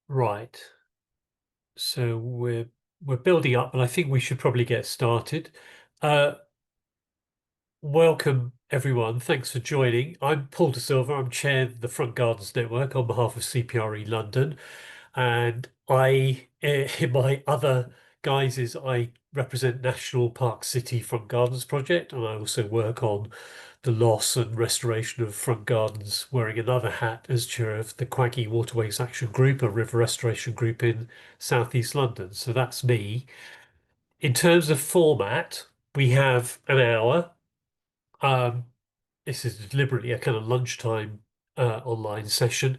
Right. So we're building up, and I think we should probably get started. Uh, Welcome everyone. Thanks for joining. I'm Paul De Silva. I'm chair of the Front Gardens Network on behalf of CPRE London, and in my other guises, I represent National Park City Front Gardens Project, and I also work on the loss and restoration of front gardens, wearing another hat as chair of the Quaggy Waterways Action Group, a river restoration group in Southeast London. So that's me. In terms of format, we have an hour. Um, this is deliberately a kind of lunchtime online session.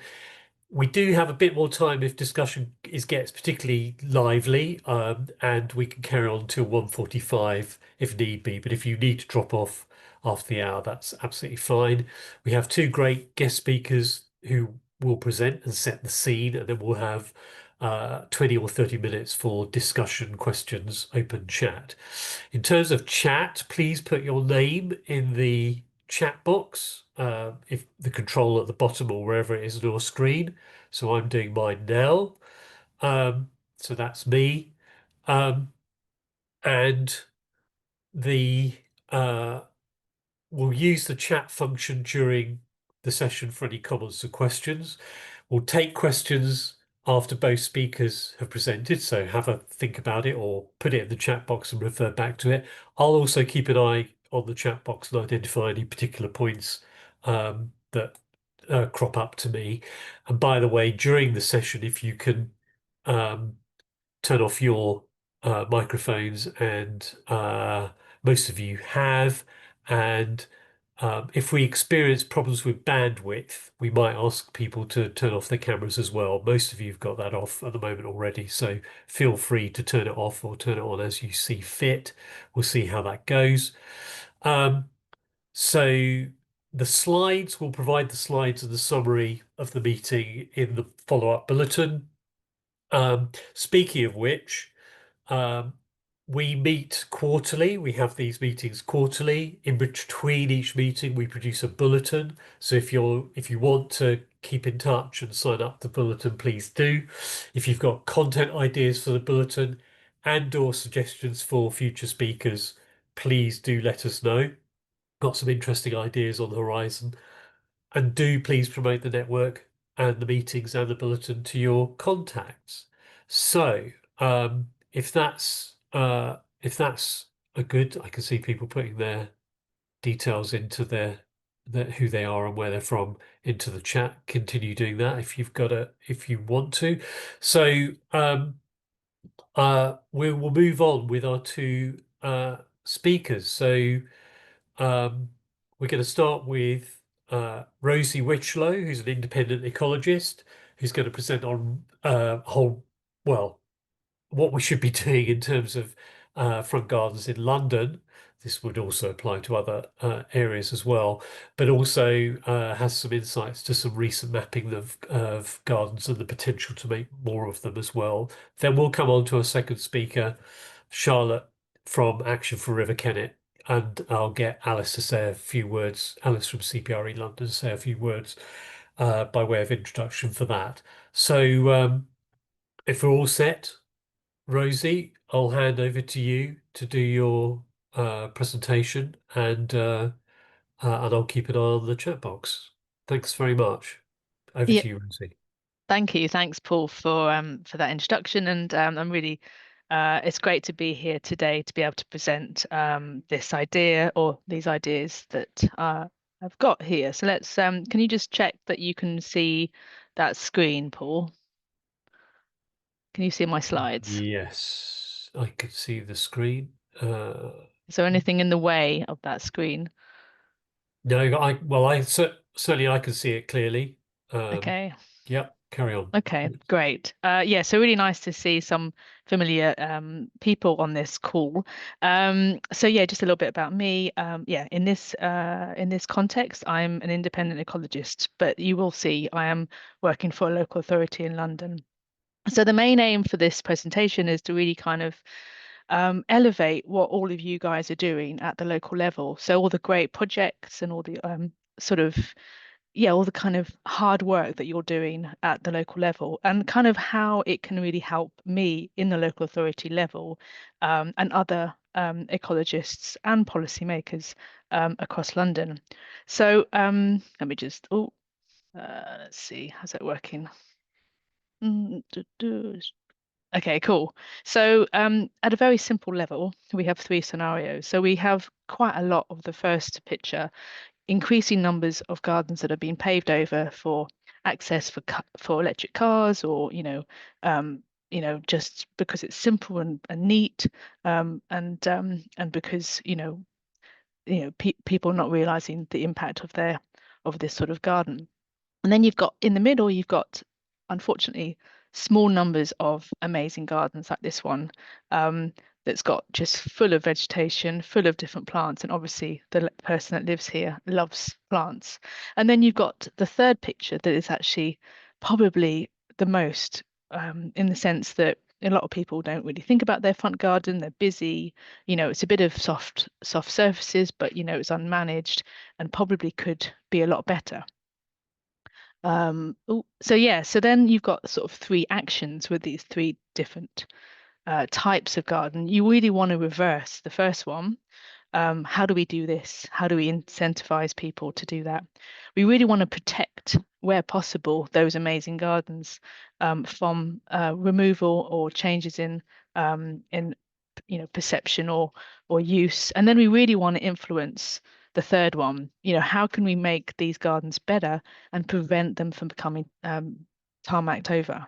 We do have a bit more time if discussion gets particularly lively, and we can carry on till 1:45 if need be. But if you need to drop off after the hour, that's absolutely fine. We have two great guest speakers who will present and set the scene, and then we'll have 20 or 30 minutes for discussion, questions, open chat. In terms of chat, please put your name in the chat box, if the control at the bottom or wherever it is on your screen. So I'm doing mine now. So that's me. Um, and the uh, we'll use the chat function during the session for any comments or questions. We'll take questions after both speakers have presented, so have a think about it or put it in the chat box and refer back to it. I'll also keep an eye on the chat box and identify any particular points that crop up to me. And by the way, during the session, if you can um, turn off your microphones, and most of you have. And if we experience problems with bandwidth, we might ask people to turn off their cameras as well. Most of you have got that off at the moment already, so feel free to turn it off or turn it on as you see fit. We'll see how that goes. Um, so the slides, will provide the slides and the summary of the meeting in the follow-up bulletin. Speaking of which, um, we meet quarterly. We have these meetings quarterly. In between each meeting, we produce a bulletin. So if you want to keep in touch and sign up the bulletin, please do. If you've got content ideas for the bulletin and or suggestions for future speakers, please do let us know. Got some interesting ideas on the horizon. And do please promote the network and the meetings and the bulletin to your contacts. So, if that's a good, I can see people putting their details into their who they are and where they're from into the chat. Continue doing that if you want to. So, we will move on with our two speakers. So. Um, we're going to start with Rosie Whicheloe, who's an independent ecologist, who's going to present on well, what we should be doing in terms of front gardens in London. This would also apply to other areas as well, but also has some insights to some recent mapping of gardens and the potential to make more of them as well. Then we'll come on to our second speaker, Charlotte from Action for River Kennet, and I'll get Alice to say a few words, Alice from CPRE London, to say a few words by way of introduction for that. So if we're all set, Rosie, I'll hand over to you to do your presentation, and I'll keep an eye on the chat box. Thanks very much. Over Yeah, to you, Rosie. thank you. Thanks, Paul, for that introduction. And I'm really it's great to be here today to be able to present this idea or these ideas that I've got here. So let's can you just check that you can see that screen, Paul? Can you see my slides? Yes, I can see the screen. Uh, Is there anything in the way of that screen? no, certainly I can see it clearly. Um, Okay. yep, carry on. Okay, great. Yeah, so really nice to see some familiar people on this call. So yeah, just a little bit about me. Yeah, in this context, I'm an independent ecologist, but you will see I am working for a local authority in London. So the main aim for this presentation is to really kind of elevate what all of you guys are doing at the local level. So all the great projects and all the sort of yeah, all the kind of hard work that you're doing at the local level and kind of how it can really help me in the local authority level, and other ecologists and policymakers across London. So let me just, let's see, how's that working? Okay, cool. So, at a very simple level, we have three scenarios. So we have quite a lot of the first picture, increasing numbers of gardens that are being paved over for access for electric cars, or just because it's simple and neat, and because people not realizing the impact of their of this sort of garden. And then you've got in the middle, you've got, unfortunately, small numbers of amazing gardens like this one, um, that's got just full of vegetation, full of different plants. And obviously, the person that lives here loves plants. And then you've got the third picture that is actually probably the most, in the sense that a lot of people don't really think about their front garden. They're busy, it's a bit of soft surfaces, but it's unmanaged and probably could be a lot better. So yeah, so then you've got sort of three actions with these three different types of garden. You really want to reverse the first one. How do we do this? How do we incentivize people to do that? We really want to protect, where possible, those amazing gardens from removal or changes in perception or use. And then we really want to influence the third one. How can we make these gardens better and prevent them from becoming tarmacked over?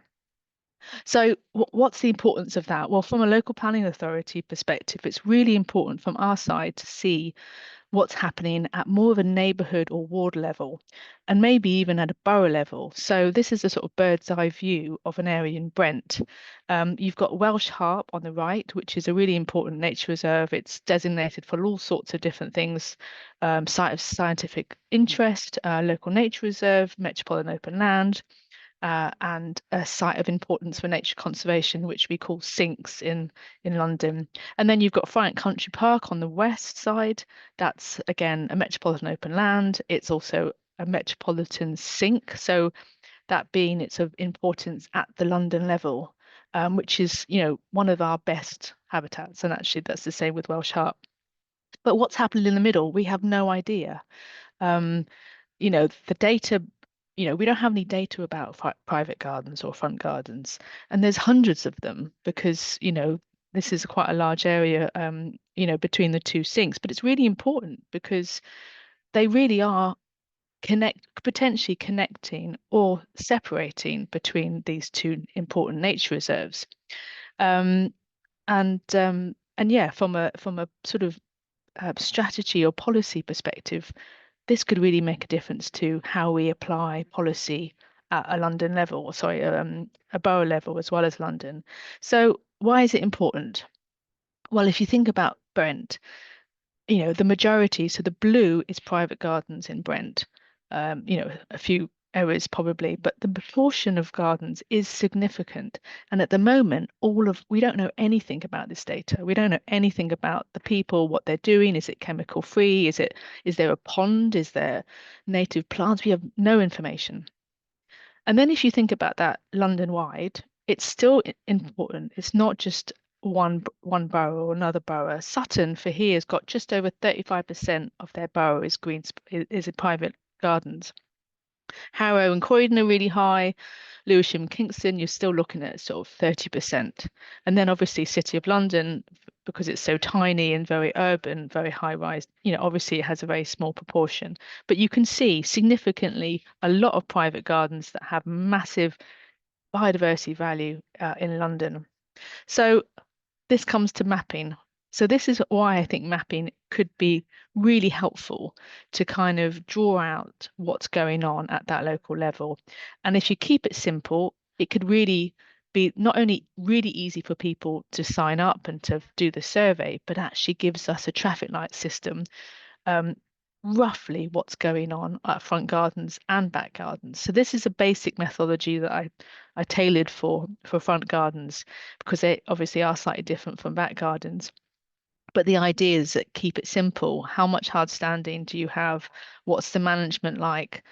So, what's the importance of that? Well, from a local planning authority perspective, it's really important from our side to see what's happening at more of a neighbourhood or ward level, and maybe even at a borough level. So, this is a sort of bird's eye view of an area in Brent. You've got Welsh Harp on the right, which is a really important nature reserve. It's designated for all sorts of different things: site of scientific interest, local nature reserve, metropolitan open land, and a site of importance for nature conservation, which we call sinks in London. And then you've got Friant Country Park on the west side. That's again a metropolitan open land. It's also a metropolitan sink, so that being its of importance at the London level, which is one of our best habitats. And actually, that's the same with Welsh Harp. But what's happened in the middle, we have no idea. Um, the data, we don't have any data about private gardens or front gardens, and there's hundreds of them because this is quite a large area, between the two sinks. But it's really important because they really are potentially connecting or separating between these two important nature reserves. um, and yeah, from a sort of strategy or policy perspective, this could really make a difference to how we apply policy at a London level, or sorry, a borough level as well as London. So why is it important? Well, if you think about Brent, the majority, so the blue is private gardens in Brent, a few areas probably, but the proportion of gardens is significant. And at the moment, we don't know anything about this data. We don't know anything about the people, what they're doing. Is it chemical free? Is there a pond? Is there native plants? We have no information. And then if you think about that London wide, it's still important. It's not just one borough or another borough. Sutton for here has got just over 35% of their borough is is in private gardens. Harrow and Croydon are really high. Lewisham, Kingston, you're still looking at sort of 30%. And then obviously City of London, because it's so tiny and very urban, very high rise, obviously it has a very small proportion. But you can see significantly a lot of private gardens that have massive biodiversity value in London. So this comes to mapping. So this is why I think mapping could be really helpful to kind of draw out what's going on at that local level. And if you keep it simple, it could really be not only really easy for people to sign up and to do the survey, but actually gives us a traffic light system, um, roughly what's going on at front gardens and back gardens. So this is a basic methodology that I tailored for front gardens because they obviously are slightly different from back gardens. But the idea is that keep it simple. How much hard standing do you have? What's the management like?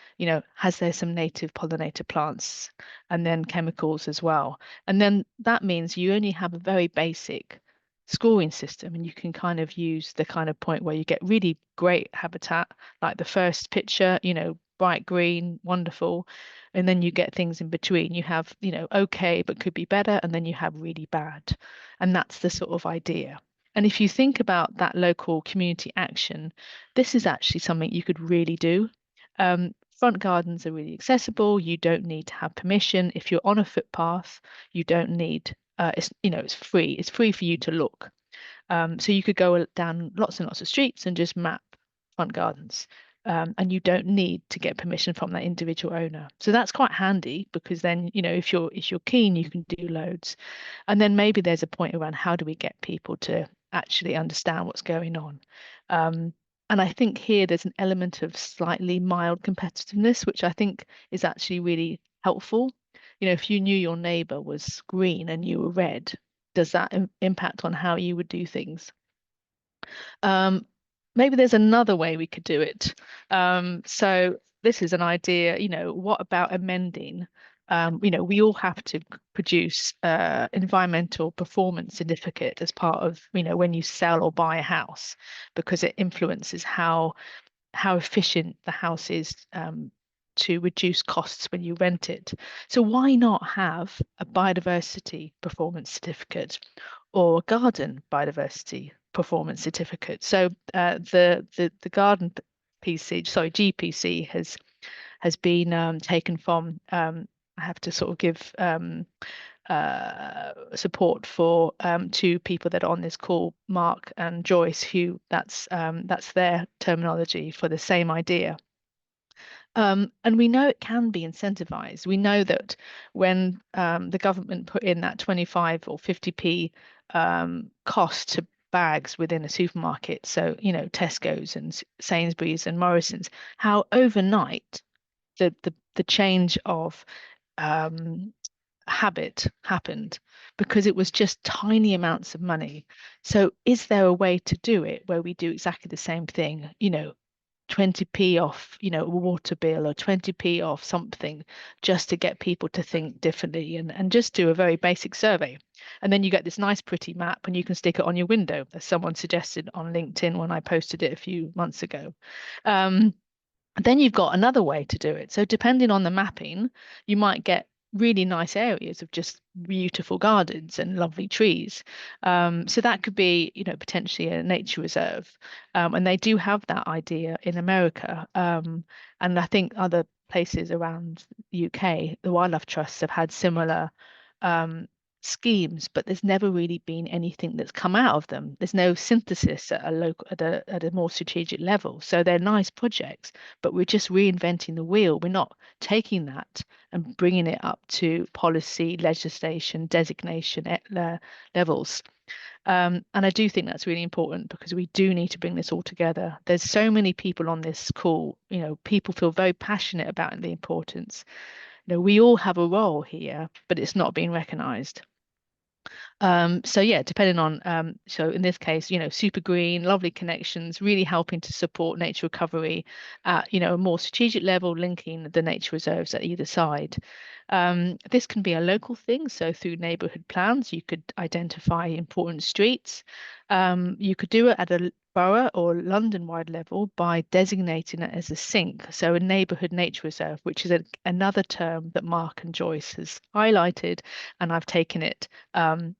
Has there some native pollinator plants and then chemicals as well? And then that means you only have a very basic scoring system, and you can kind of use the kind of point where you get really great habitat, like the first picture, bright green, wonderful. And then you get things in between. You have, okay, but could be better, and then you have really bad. And that's the sort of idea. And if you think about that local community action, this is actually something you could really do. Front gardens are really accessible. You don't need to have permission. If you're on a footpath, you don't need, it's free. It's free for you to look. So you could go down lots and lots of streets and just map front gardens. And you don't need to get permission from that individual owner. So that's quite handy because then, if you're keen, you can do loads. And then maybe there's a point around how do we get people to actually understand what's going on. Um, and I think here there's an element of slightly mild competitiveness, which I think is actually really helpful. If you knew your neighbor was green and you were red, does that impact on how you would do things? Um, Maybe there's another way we could do it. So this is an idea, what about amending? We all have to produce environmental performance certificate as part of, when you sell or buy a house, because it influences how efficient the house is to reduce costs when you rent it. So why not have a biodiversity performance certificate or a garden biodiversity performance certificate? So the garden PC, sorry, GPC has been taken from. I have to sort of give support for two people that are on this call, Mark and Joyce, who that's their terminology for the same idea. And we know it can be incentivized. We know that when the government put in that 25 or 50p cost to bags within a supermarket, so Tesco's and Sainsbury's and Morrison's, how overnight the change of um, habit happened because it was just tiny amounts of money. So, is there a way to do it where we do exactly the same thing? 20p off, a water bill or 20p off something just to get people to think differently and just do a very basic survey. And then you get this nice, pretty map and you can stick it on your window, as someone suggested on LinkedIn when I posted it a few months ago. Um, then you've got another way to do it. So depending on the mapping, you might get really nice areas of just beautiful gardens and lovely trees. So that could be, potentially a nature reserve. And they do have that idea in America. And I think other places around the UK, the wildlife trusts have had similar um, schemes, but there's never really been anything that's come out of them. There's no synthesis at a local at a more strategic level. So they're nice projects, but we're just reinventing the wheel. We're not taking that and bringing it up to policy, legislation, designation levels. And I do think that's really important because we do need to bring this all together. There's so many people on this call, people feel very passionate about the importance. We all have a role here, but it's not being recognized. So yeah, depending on so in this case, super green, lovely connections, really helping to support nature recovery at a more strategic level, linking the nature reserves at either side. This can be a local thing, so through neighbourhood plans, you could identify important streets. You could do it at a borough or London-wide level by designating it as a SINC, so a neighbourhood nature reserve, which is another term that Mark and Joyce has highlighted, and I've taken it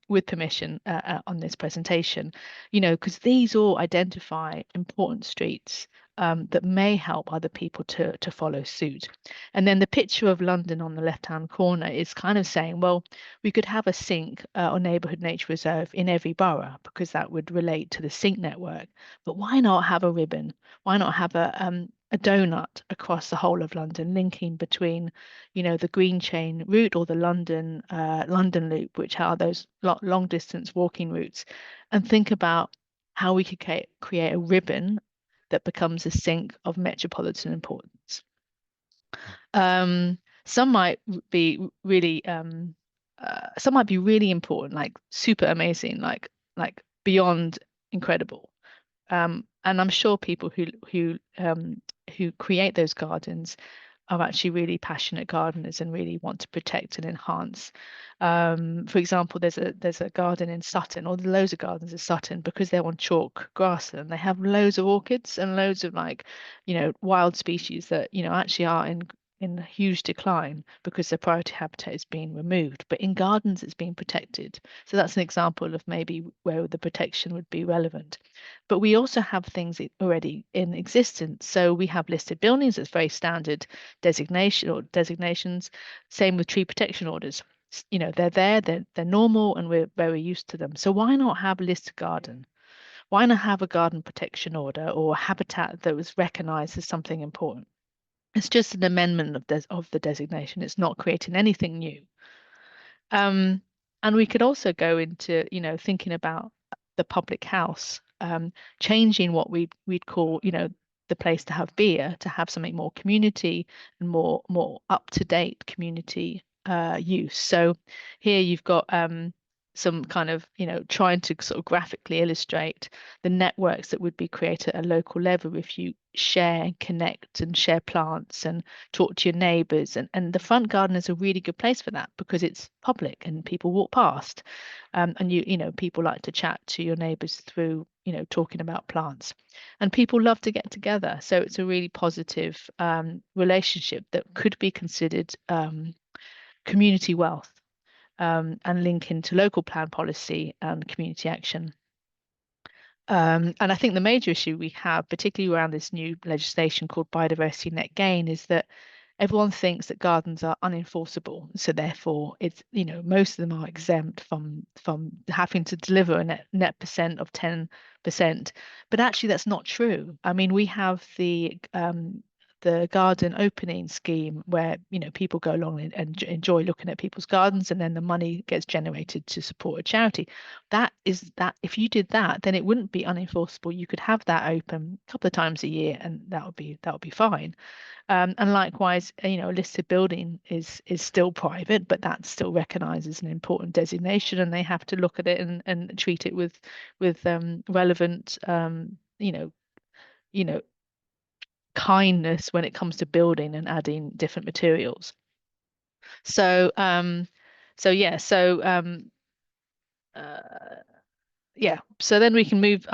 with permission on this presentation, because these all identify important streets that may help other people to follow suit. And then the picture of London on the left-hand corner is kind of saying, well, we could have a SINC or neighbourhood nature reserve in every borough because that would relate to the SINC network. But why not have a ribbon? Why not have a donut across the whole of London, linking between, the Green Chain route or the London Loop, which are those long distance walking routes, and think about how we could create a ribbon that becomes a sink of metropolitan importance. Some might be really some might be really important, like super amazing, like beyond incredible. And I'm sure people who create those gardens are actually really passionate gardeners and really want to protect and enhance. For example, there's a garden in Sutton, or there's loads of gardens in Sutton because they're on chalk grassland. They have loads of orchids and loads of like, wild species that, actually are in huge decline because their priority habitat is being removed. But in gardens, it's being protected. So that's an example of maybe where the protection would be relevant. But we also have things already in existence. So we have listed buildings that's very standard designation or designations. Same with tree protection orders. They're there, they're normal, and we're very used to them. So why not have a listed garden? Why not have a garden protection order or a habitat that was recognized as something important? It's just an amendment of the designation. It's not creating anything new. Um, and we could also go into, thinking about the public house, changing what we'd call, the place to have beer, to have something more community and more up to date community use. So here you've got some kind of, trying to sort of graphically illustrate the networks that would be created at a local level if you share and connect and share plants and talk to your neighbors. And the front garden is a really good place for that because it's public and people walk past. And people like to chat to your neighbors through, talking about plants. And people love to get together. So it's a really positive relationship that could be considered community wealth, and link into local plan policy and community action. And I think the major issue we have, particularly around this new legislation called biodiversity net gain, is that everyone thinks that gardens are unenforceable. So therefore, it's, most of them are exempt from having to deliver a net percent of 10%. But actually, that's not true. I mean, we have the garden opening scheme where people go along and enjoy looking at people's gardens, and then the money gets generated to support a charity. That if you did that, then it wouldn't be unenforceable. You could have that open a couple of times a year, and that would be fine. And likewise, a listed building is still private, but that's still recognised as an important designation, and they have to look at it and treat it with relevant you know kindness when it comes to building and adding different materials. So yeah, uh, yeah, so then we can move.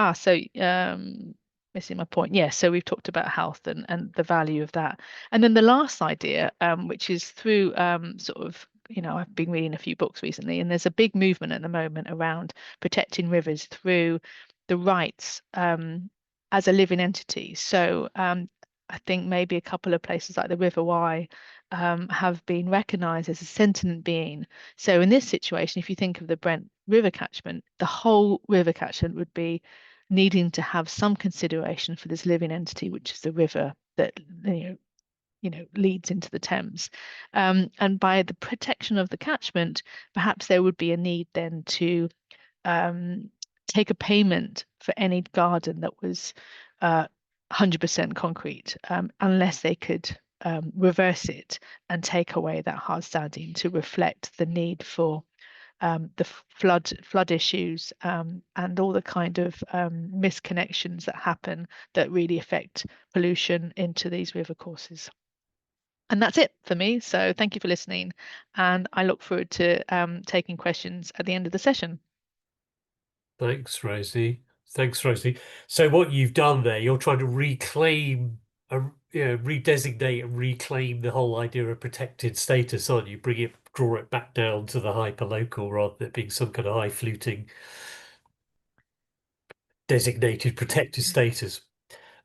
Missing my point. Yeah, so we've talked about health and the value of that. And then the last idea, which is through sort of, I've been reading a few books recently, and there's a big movement at the moment around protecting rivers through the rights as a living entity. So I think maybe a couple of places like the River Wye have been recognized as a sentient being. So in this situation, if you think of the Brent River catchment, the whole river catchment would be needing to have some consideration for this living entity, which is the river that leads into the Thames. And by the protection of the catchment, perhaps there would be a need then to take a payment for any garden that was 100% concrete, unless they could reverse it and take away that hard standing to reflect the need for the flood issues, and all the kind of misconnections that happen that really affect pollution into these river courses. And that's it for me. So thank you for listening, and I look forward to taking questions at the end of the session. Thanks, Rosie. Thanks, Rosie. So what you've done there, you're trying to reclaim, redesignate and reclaim the whole idea of protected status, aren't you? Draw it back down to the hyperlocal rather than it being some kind of high fluting designated protected status.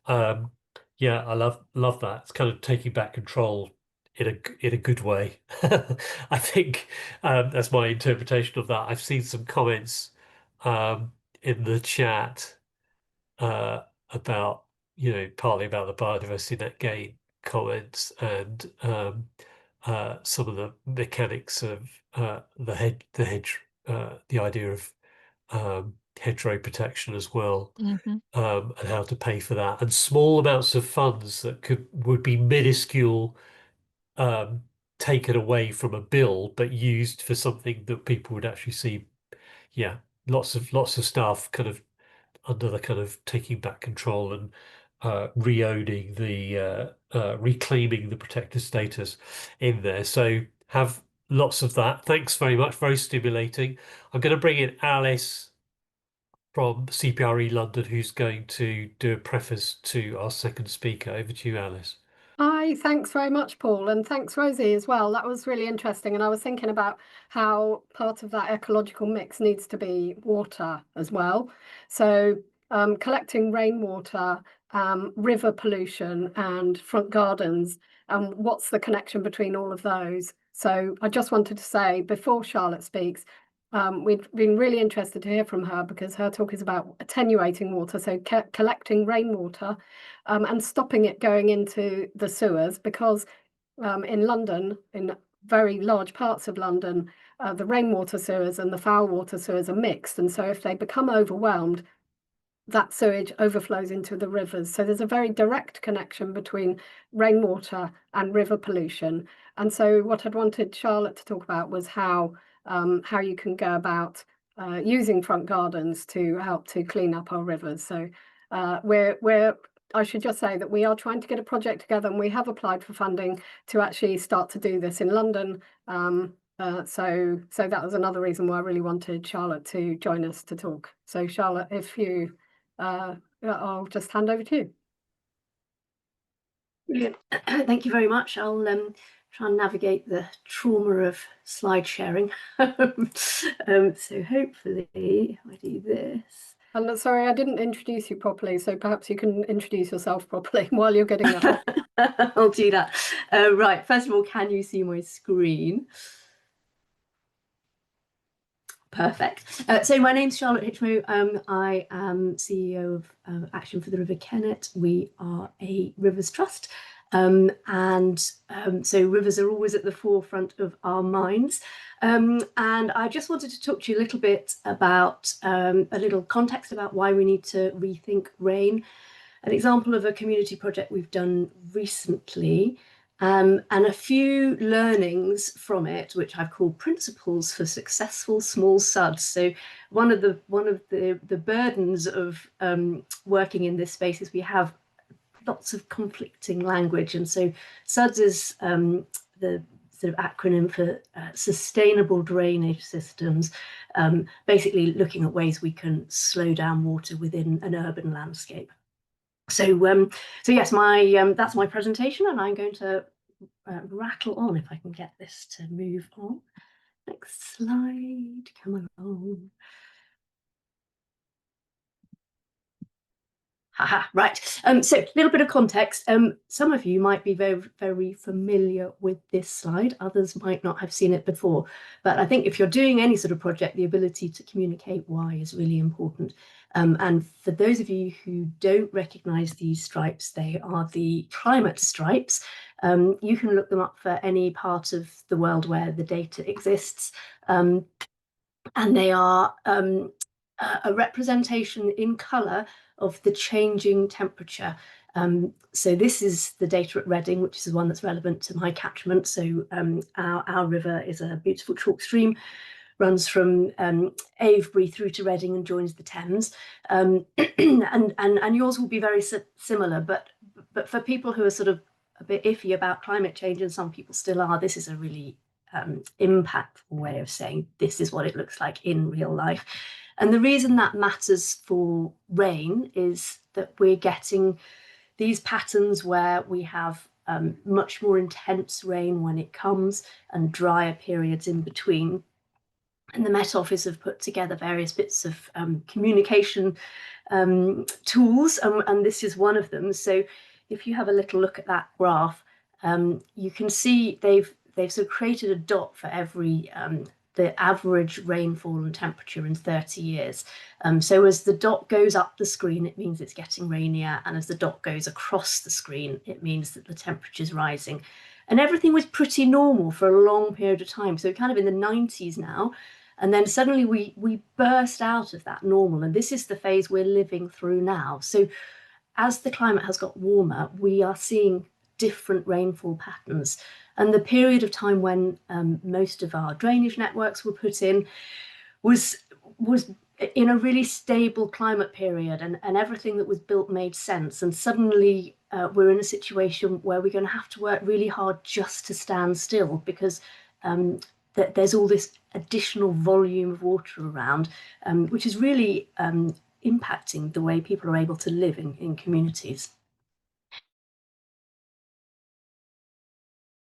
Um, yeah, I love that. It's kind of taking back control in a good way. I think that's my interpretation of that. I've seen some comments um, in the chat uh, about partly about the biodiversity net gain comments and some of the mechanics of the idea of hedgerow protection as well, Hmm. and how to pay for that, and small amounts of funds that would be minuscule, um, taken away from a bill, but used for something that people would actually see. Yeah, lots of stuff kind of under the kind of taking back control and re-owning reclaiming the protected status in there. So have lots of that. Thanks very much. Very stimulating. I'm going to bring in Alice from CPRE London, who's going to do a preface to our second speaker. Over to you, Alice. Hi, thanks very much, Paul, and thanks, Rosie, as well. That was really interesting. And I was thinking about how part of that ecological mix needs to be water as well. So, collecting rainwater, river pollution, and front gardens, what's the connection between all of those? So, I just wanted to say before Charlotte speaks, we've been really interested to hear from her because her talk is about attenuating water, so collecting rainwater and stopping it going into the sewers, because in London, in very large parts of London, the rainwater sewers and the foul water sewers are mixed. And so if they become overwhelmed, that sewage overflows into the rivers. So there's a very direct connection between rainwater and river pollution. And so what I'd wanted Charlotte to talk about was how you can go about using front gardens to help to clean up our rivers. So I should just say that we are trying to get a project together, and we have applied for funding to actually start to do this in London. So that was another reason why I really wanted Charlotte to join us to talk. So Charlotte, if you, I'll just hand over to you. Brilliant. Thank you very much. I'll try and navigate the trauma of slide sharing. So hopefully, if I do this. And sorry, I didn't introduce you properly, so perhaps you can introduce yourself properly while you're getting that. I'll do that. Right, first of all, can you see my screen? Perfect. So my name's Charlotte Hitchmough. I am CEO of Action for the River Kennet. We are a rivers trust. So rivers are always at the forefront of our minds. And I just wanted to talk to you a little bit about a little context about why we need to rethink rain. An example of a community project we've done recently, and a few learnings from it, which I've called principles for successful small suds. So one of the burdens of working in this space is we have lots of conflicting language, and so SUDS is the sort of acronym for sustainable drainage systems, basically looking at ways we can slow down water within an urban landscape. So yes, that's my presentation, and I'm going to rattle on if I can get this to move on. Next slide, come along. Right. So a little bit of context. Some of you might be very, very familiar with this slide. Others might not have seen it before. But I think if you're doing any sort of project, the ability to communicate why is really important. And for those of you who don't recognise these stripes, they are the climate stripes. You can look them up for any part of the world where the data exists. And they are a representation in colour of the changing temperature. So this is the data at Reading, which is the one that's relevant to my catchment. So our river is a beautiful chalk stream, runs from Avebury through to Reading and joins the Thames. And yours will be very similar, but for people who are sort of a bit iffy about climate change, and some people still are, this is a really impactful way of saying this is what it looks like in real life. And the reason that matters for rain is that we're getting these patterns where we have much more intense rain when it comes and drier periods in between. And the Met Office have put together various bits of communication tools, and this is one of them. So if you have a little look at that graph, you can see they've sort of created a dot for every the average rainfall and temperature in 30 years. So as the dot goes up the screen, it means it's getting rainier. And as the dot goes across the screen, it means that the temperature is rising. And everything was pretty normal for a long period of time. So kind of in the 90s now. And then suddenly we burst out of that normal. And this is the phase we're living through now. So as the climate has got warmer, we are seeing different rainfall patterns. And the period of time when most of our drainage networks were put in was in a really stable climate period, and everything that was built made sense. And suddenly we're in a situation where we're going to have to work really hard just to stand still, because there's all this additional volume of water around, which is really impacting the way people are able to live in communities.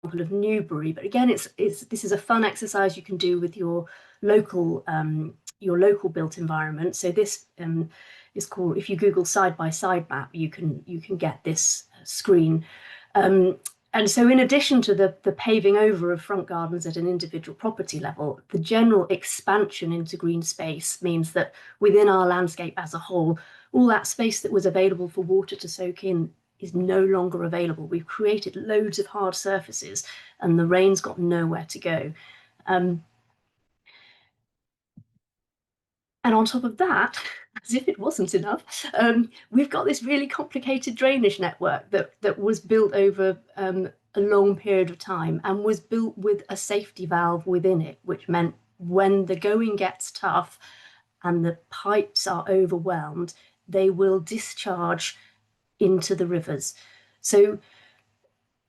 Of Newbury, but again, this is a fun exercise you can do with your local built environment. So this is called, if you Google side by side map, you can get this screen. And so in addition to the paving over of front gardens at an individual property level, the general expansion into green space means that within our landscape as a whole, all that space that was available for water to soak in is no longer available. We've created loads of hard surfaces and the rain's got nowhere to go. And on top of that, as if it wasn't enough, we've got this really complicated drainage network that was built over a long period of time and was built with a safety valve within it, which meant when the going gets tough and the pipes are overwhelmed, they will discharge into the rivers. So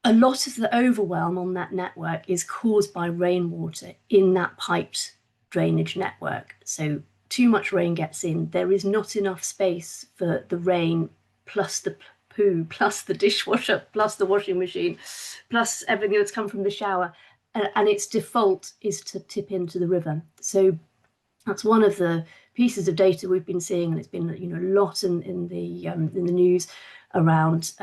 a lot of the overwhelm on that network is caused by rainwater in that piped drainage network. So too much rain gets in, there is not enough space for the rain plus the poo plus the dishwasher plus the washing machine plus everything that's come from the shower, and its default is to tip into the river. So that's one of the pieces of data we've been seeing, and it's been a lot in the news around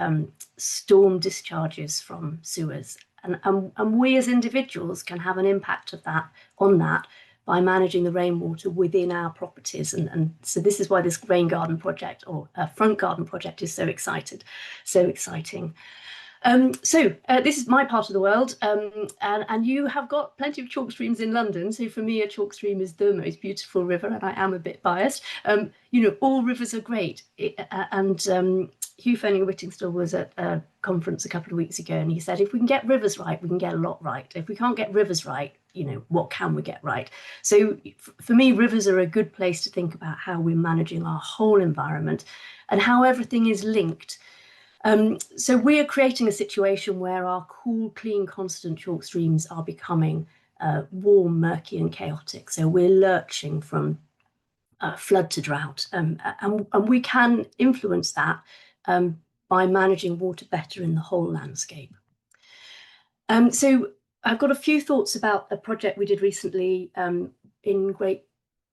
storm discharges from sewers, and we as individuals can have an impact of that on that by managing the rainwater within our properties. And so this is why this rain garden project, or front garden project, is so exciting. So this is my part of the world, and you have got plenty of chalk streams in London. So for me, a chalk stream is the most beautiful river, and I am a bit biased. All rivers are great. Hugh Fearnley-Whittingstall was at a conference a couple of weeks ago, and he said, if we can get rivers right, we can get a lot right. If we can't get rivers right, what can we get right? So for me, rivers are a good place to think about how we're managing our whole environment and how everything is linked. So we are creating a situation where our cool, clean, constant chalk streams are becoming warm, murky, and chaotic. So we're lurching from flood to drought, and we can influence that by managing water better in the whole landscape. So I've got a few thoughts about a project we did recently in Great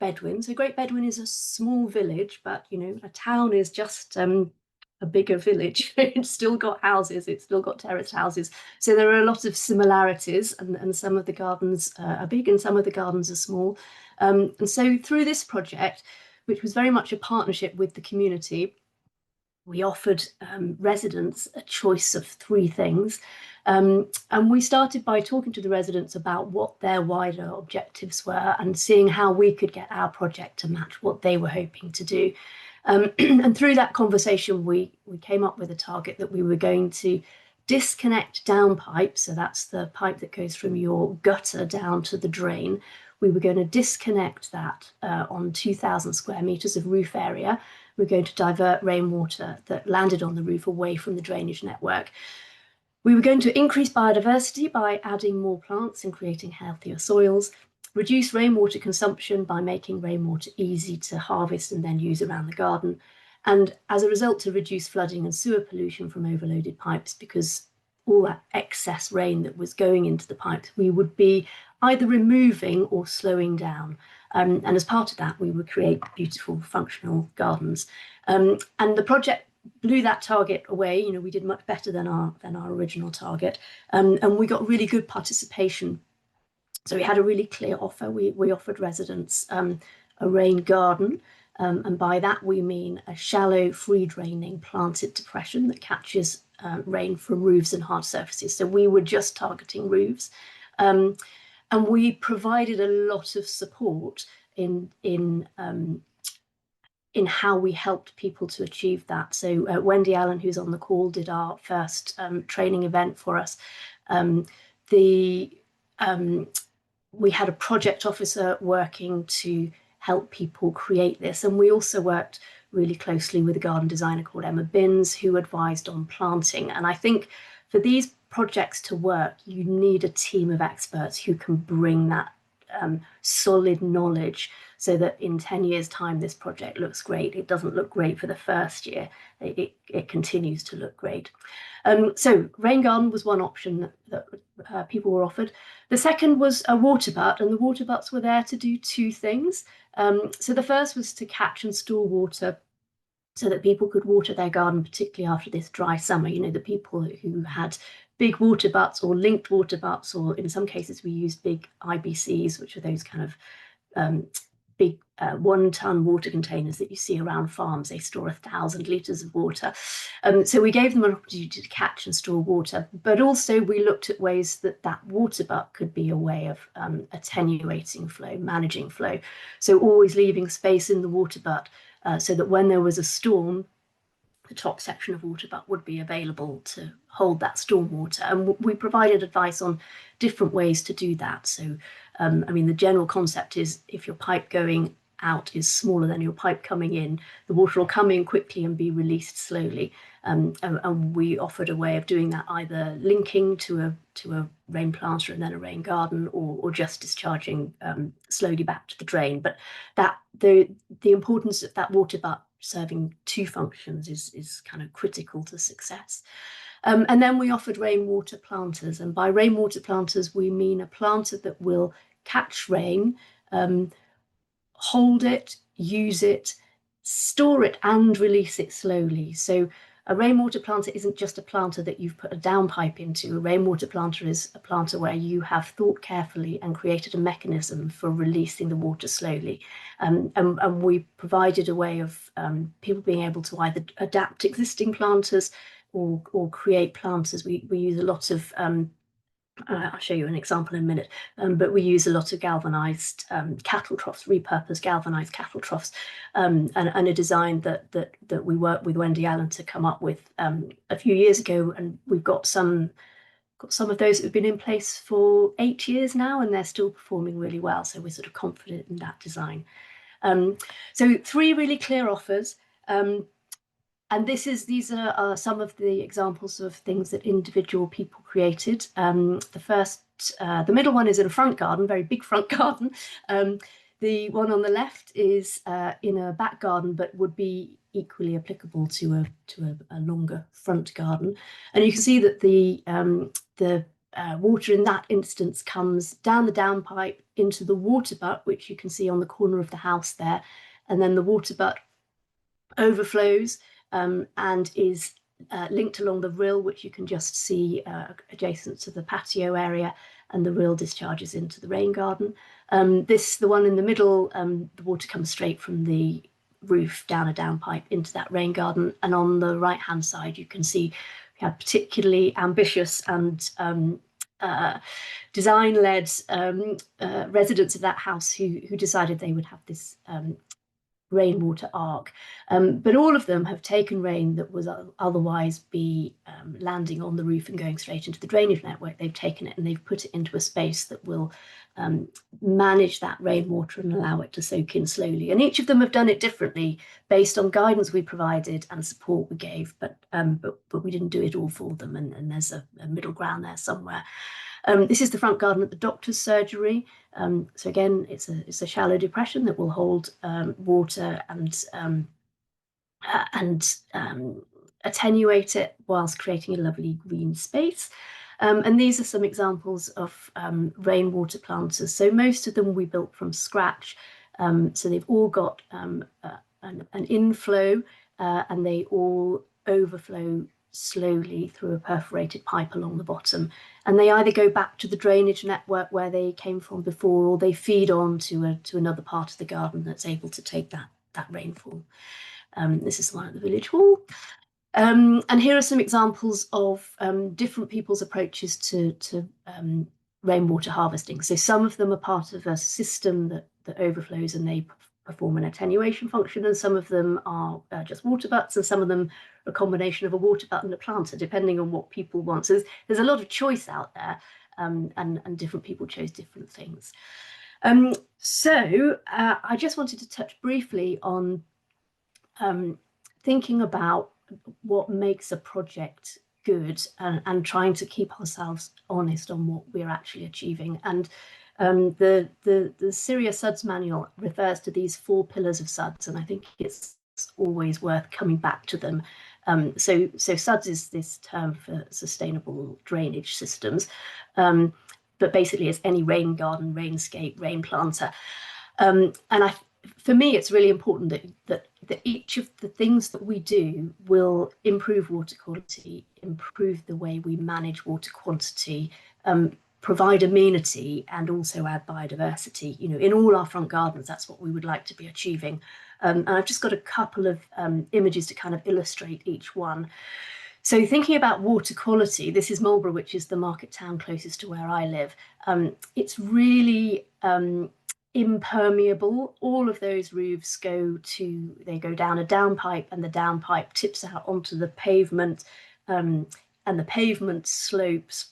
Bedwyn. So Great Bedwyn is a small village, but a town is just a bigger village. It's still got houses, it's still got terraced houses. So there are a lot of similarities, and some of the gardens are big and some of the gardens are small. And so through this project, which was very much a partnership with the community, we offered residents a choice of 3 things. And we started by talking to the residents about what their wider objectives were and seeing how we could get our project to match what they were hoping to do. And through that conversation, we came up with a target that we were going to disconnect downpipe. So that's the pipe that goes from your gutter down to the drain. We were going to disconnect that on 2,000 square meters of roof area. We're going to divert rainwater that landed on the roof away from the drainage network. We were going to increase biodiversity by adding more plants and creating healthier soils, reduce rainwater consumption by making rainwater easy to harvest and then use around the garden, and as a result to reduce flooding and sewer pollution from overloaded pipes, because all that excess rain that was going into the pipes we would be either removing or slowing down. And as part of that, we would create beautiful functional gardens. And the project blew that target away. We did much better than our original target, and we got really good participation. So we had a really clear offer. We offered residents a rain garden, and by that we mean a shallow, free-draining planted depression that catches rain from roofs and hard surfaces. So we were just targeting roofs, and we provided a lot of support in how we helped people to achieve that. So Wendy Allen, who's on the call, did our first training event for us. We had a project officer working to help people create this. And we also worked really closely with a garden designer called Emma Binns, who advised on planting. And I think for these projects to work, you need a team of experts who can bring that solid knowledge, so that in 10 years' time, this project looks great. It doesn't look great for the first year. It continues to look great. So rain garden was one option that people were offered. The second was a water butt, and the water butts were there to do two things. So the first was to catch and store water so that people could water their garden, particularly after this dry summer. You know, the people who had big water butts or linked water butts, or in some cases we used big IBCs, which are those kind of big 1-ton water containers that you see around farms. They store 1,000 litres of water. So we gave them an opportunity to catch and store water, but also we looked at ways that that water butt could be a way of attenuating flow, managing flow. So always leaving space in the water butt so that when there was a storm, the top section of water butt would be available to hold that storm water. And we provided advice on different ways to do that. So, I mean, the general concept is if your pipe going out is smaller than your pipe coming in, the water will come in quickly and be released slowly. And we offered a way of doing that, either linking to a rain planter and then a rain garden, or just discharging slowly back to the drain. But that the importance of that water butt serving two functions is kind of critical to success. And then we offered rainwater planters, and by rainwater planters we mean a planter that will catch rain, hold it, use it, store it and release it slowly. So a rainwater planter isn't just a planter that you've put a downpipe into. A rainwater planter is a planter where you have thought carefully and created a mechanism for releasing the water slowly. And we provided a way of people being able to either adapt existing planters or create planters. We use a lot of I'll show you an example in a minute, but we use a lot of galvanized cattle troughs, repurposed galvanized cattle troughs, and a design that we worked with Wendy Allen to come up with a few years ago, and we've got some of those that have been in place for 8 years now, and they're still performing really well. So we're sort of confident in that design. So 3 really clear offers. And these are some of the examples of things that individual people created. The middle one is in a front garden, very big front garden. The one on the left is in a back garden, but would be equally applicable to a longer front garden. And you can see that the water in that instance comes down the downpipe into the water butt, which you can see on the corner of the house there, and then the water butt overflows and is linked along the rill, which you can just see adjacent to the patio area, and the rill discharges into the rain garden. The one in the middle, the water comes straight from the roof down a downpipe into that rain garden. And on the right hand side, you can see we had particularly ambitious and design-led residents of that house who decided they would have this rainwater arc, but all of them have taken rain that was otherwise be landing on the roof and going straight into the drainage network. They've taken it and they've put it into a space that will manage that rainwater and allow it to soak in slowly. And each of them have done it differently based on guidance we provided and support we gave, but we didn't do it all for them, and there's a middle ground there somewhere. This is the front garden at the doctor's surgery. So again, it's a shallow depression that will hold water and attenuate it whilst creating a lovely green space. And these are some examples of rainwater planters. So most of them we built from scratch. So they've all got an inflow and they all overflow slowly through a perforated pipe along the bottom, and they either go back to the drainage network where they came from before, or they feed on to another part of the garden that's able to take that rainfall. This is one at the village hall, and here are some examples of different people's approaches to rainwater harvesting. So some of them are part of a system that overflows and they perform an attenuation function, and some of them are just water butts, and some of them are a combination of a water butt and a planter, depending on what people want. So there's a lot of choice out there, and different people chose different things. I just wanted to touch briefly on thinking about what makes a project good, and trying to keep ourselves honest on what we're actually achieving. And the Syria SUDS manual refers to these 4 pillars of SUDS, and I think it's always worth coming back to them. So SUDS is this term for sustainable drainage systems, but basically it's any rain garden, rainscape, rain planter. For me, it's really important that each of the things that we do will improve water quality, improve the way we manage water quantity, provide amenity, and also add biodiversity. You know, in all our front gardens, that's what we would like to be achieving. And I've just got a couple of images to kind of illustrate each one. So thinking about water quality, this is Marlborough, which is the market town closest to where I live. It's really impermeable. All of those roofs go down a downpipe, and the downpipe tips out onto the pavement, and the pavement slopes.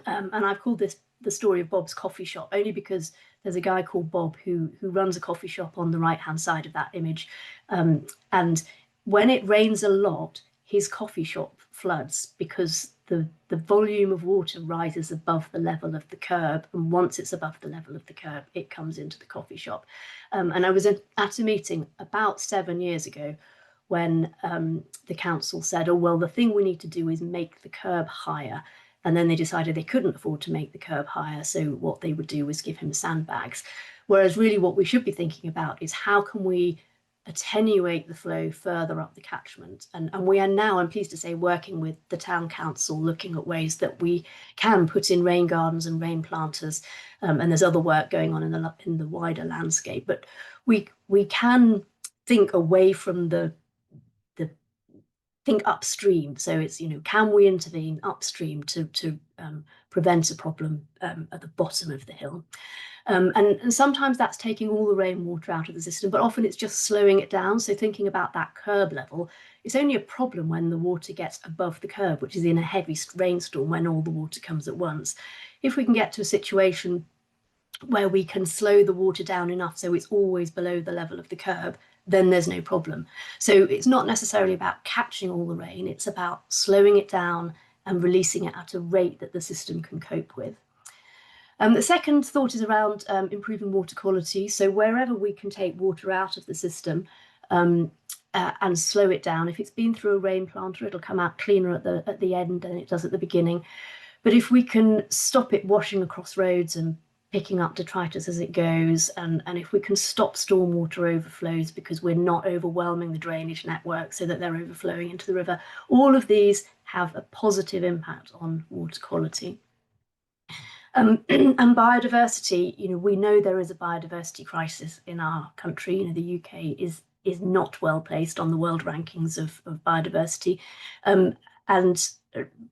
And I've called this the story of Bob's coffee shop, only because there's a guy called Bob who runs a coffee shop on the right-hand side of that image. And when it rains a lot, his coffee shop floods because the volume of water rises above the level of the curb, and once it's above the level of the curb, it comes into the coffee shop. And I was at a meeting about 7 years ago when the council said, oh, well, the thing we need to do is make the curb higher. And then they decided they couldn't afford to make the curb higher, so what they would do was give him sandbags. Whereas really what we should be thinking about is how can we attenuate the flow further up the catchment. And we are now, I'm pleased to say, working with the town council, looking at ways that we can put in rain gardens and rain planters. And there's other work going on in the wider landscape. But we can think away from think upstream. So it's, you know, can we intervene upstream to prevent a problem at the bottom of the hill? And sometimes that's taking all the rainwater out of the system, but often it's just slowing it down. So thinking about that curb level, it's only a problem when the water gets above the curb, which is in a heavy rainstorm when all the water comes at once. If we can get to a situation where we can slow the water down enough so it's always below the level of the curb, then there's no problem. So it's not necessarily about catching all the rain, it's about slowing it down and releasing it at a rate that the system can cope with. The second thought is around improving water quality. So wherever we can take water out of the system and slow it down, if it's been through a rain planter, it'll come out cleaner at the end than it does at the beginning. But if we can stop it washing across roads and picking up detritus as it goes, and if we can stop stormwater overflows because we're not overwhelming the drainage network so that they're overflowing into the river, all of these have a positive impact on water quality. And biodiversity, you know, we know there is a biodiversity crisis in our country. You know, the UK is not well placed on the world rankings of biodiversity. And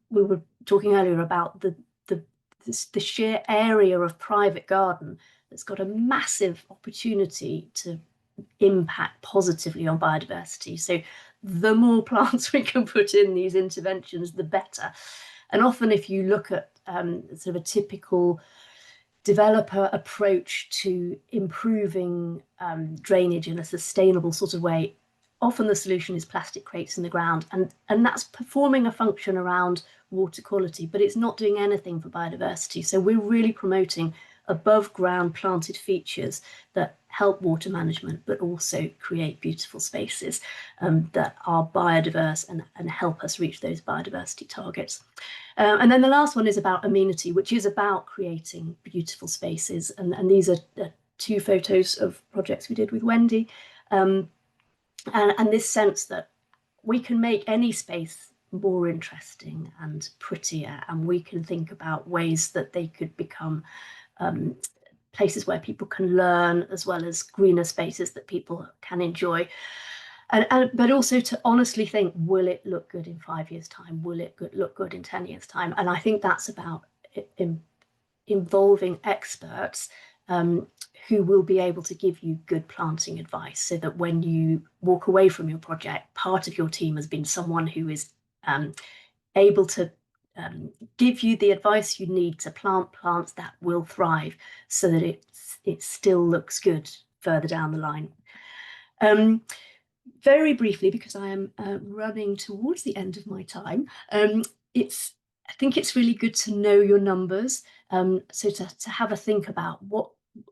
we were talking earlier about the sheer area of private garden that's got a massive opportunity to impact positively on biodiversity. So the more plants we can put in these interventions, the better. And often if you look at sort of a typical developer approach to improving drainage in a sustainable sort of way, often the solution is plastic crates in the ground, and that's performing a function around water quality, but it's not doing anything for biodiversity. So we're really promoting above ground planted features that help water management, but also create beautiful spaces that are biodiverse and help us reach those biodiversity targets. And then the last one is about amenity, which is about creating beautiful spaces. And these are 2 photos of projects we did with Wendy. And this sense that we can make any space more interesting and prettier, and we can think about ways that they could become places where people can learn, as well as greener spaces that people can enjoy. But also to honestly think, will it look good in 5 years' time? Will it look good in 10 years' time? And I think that's about involving experts who will be able to give you good planting advice, so that when you walk away from your project, part of your team has been someone who is able to give you the advice you need to plant plants that will thrive, so that it still looks good further down the line. Very briefly, because I am running towards the end of my time, I think it's really good to know your numbers. So to have a think about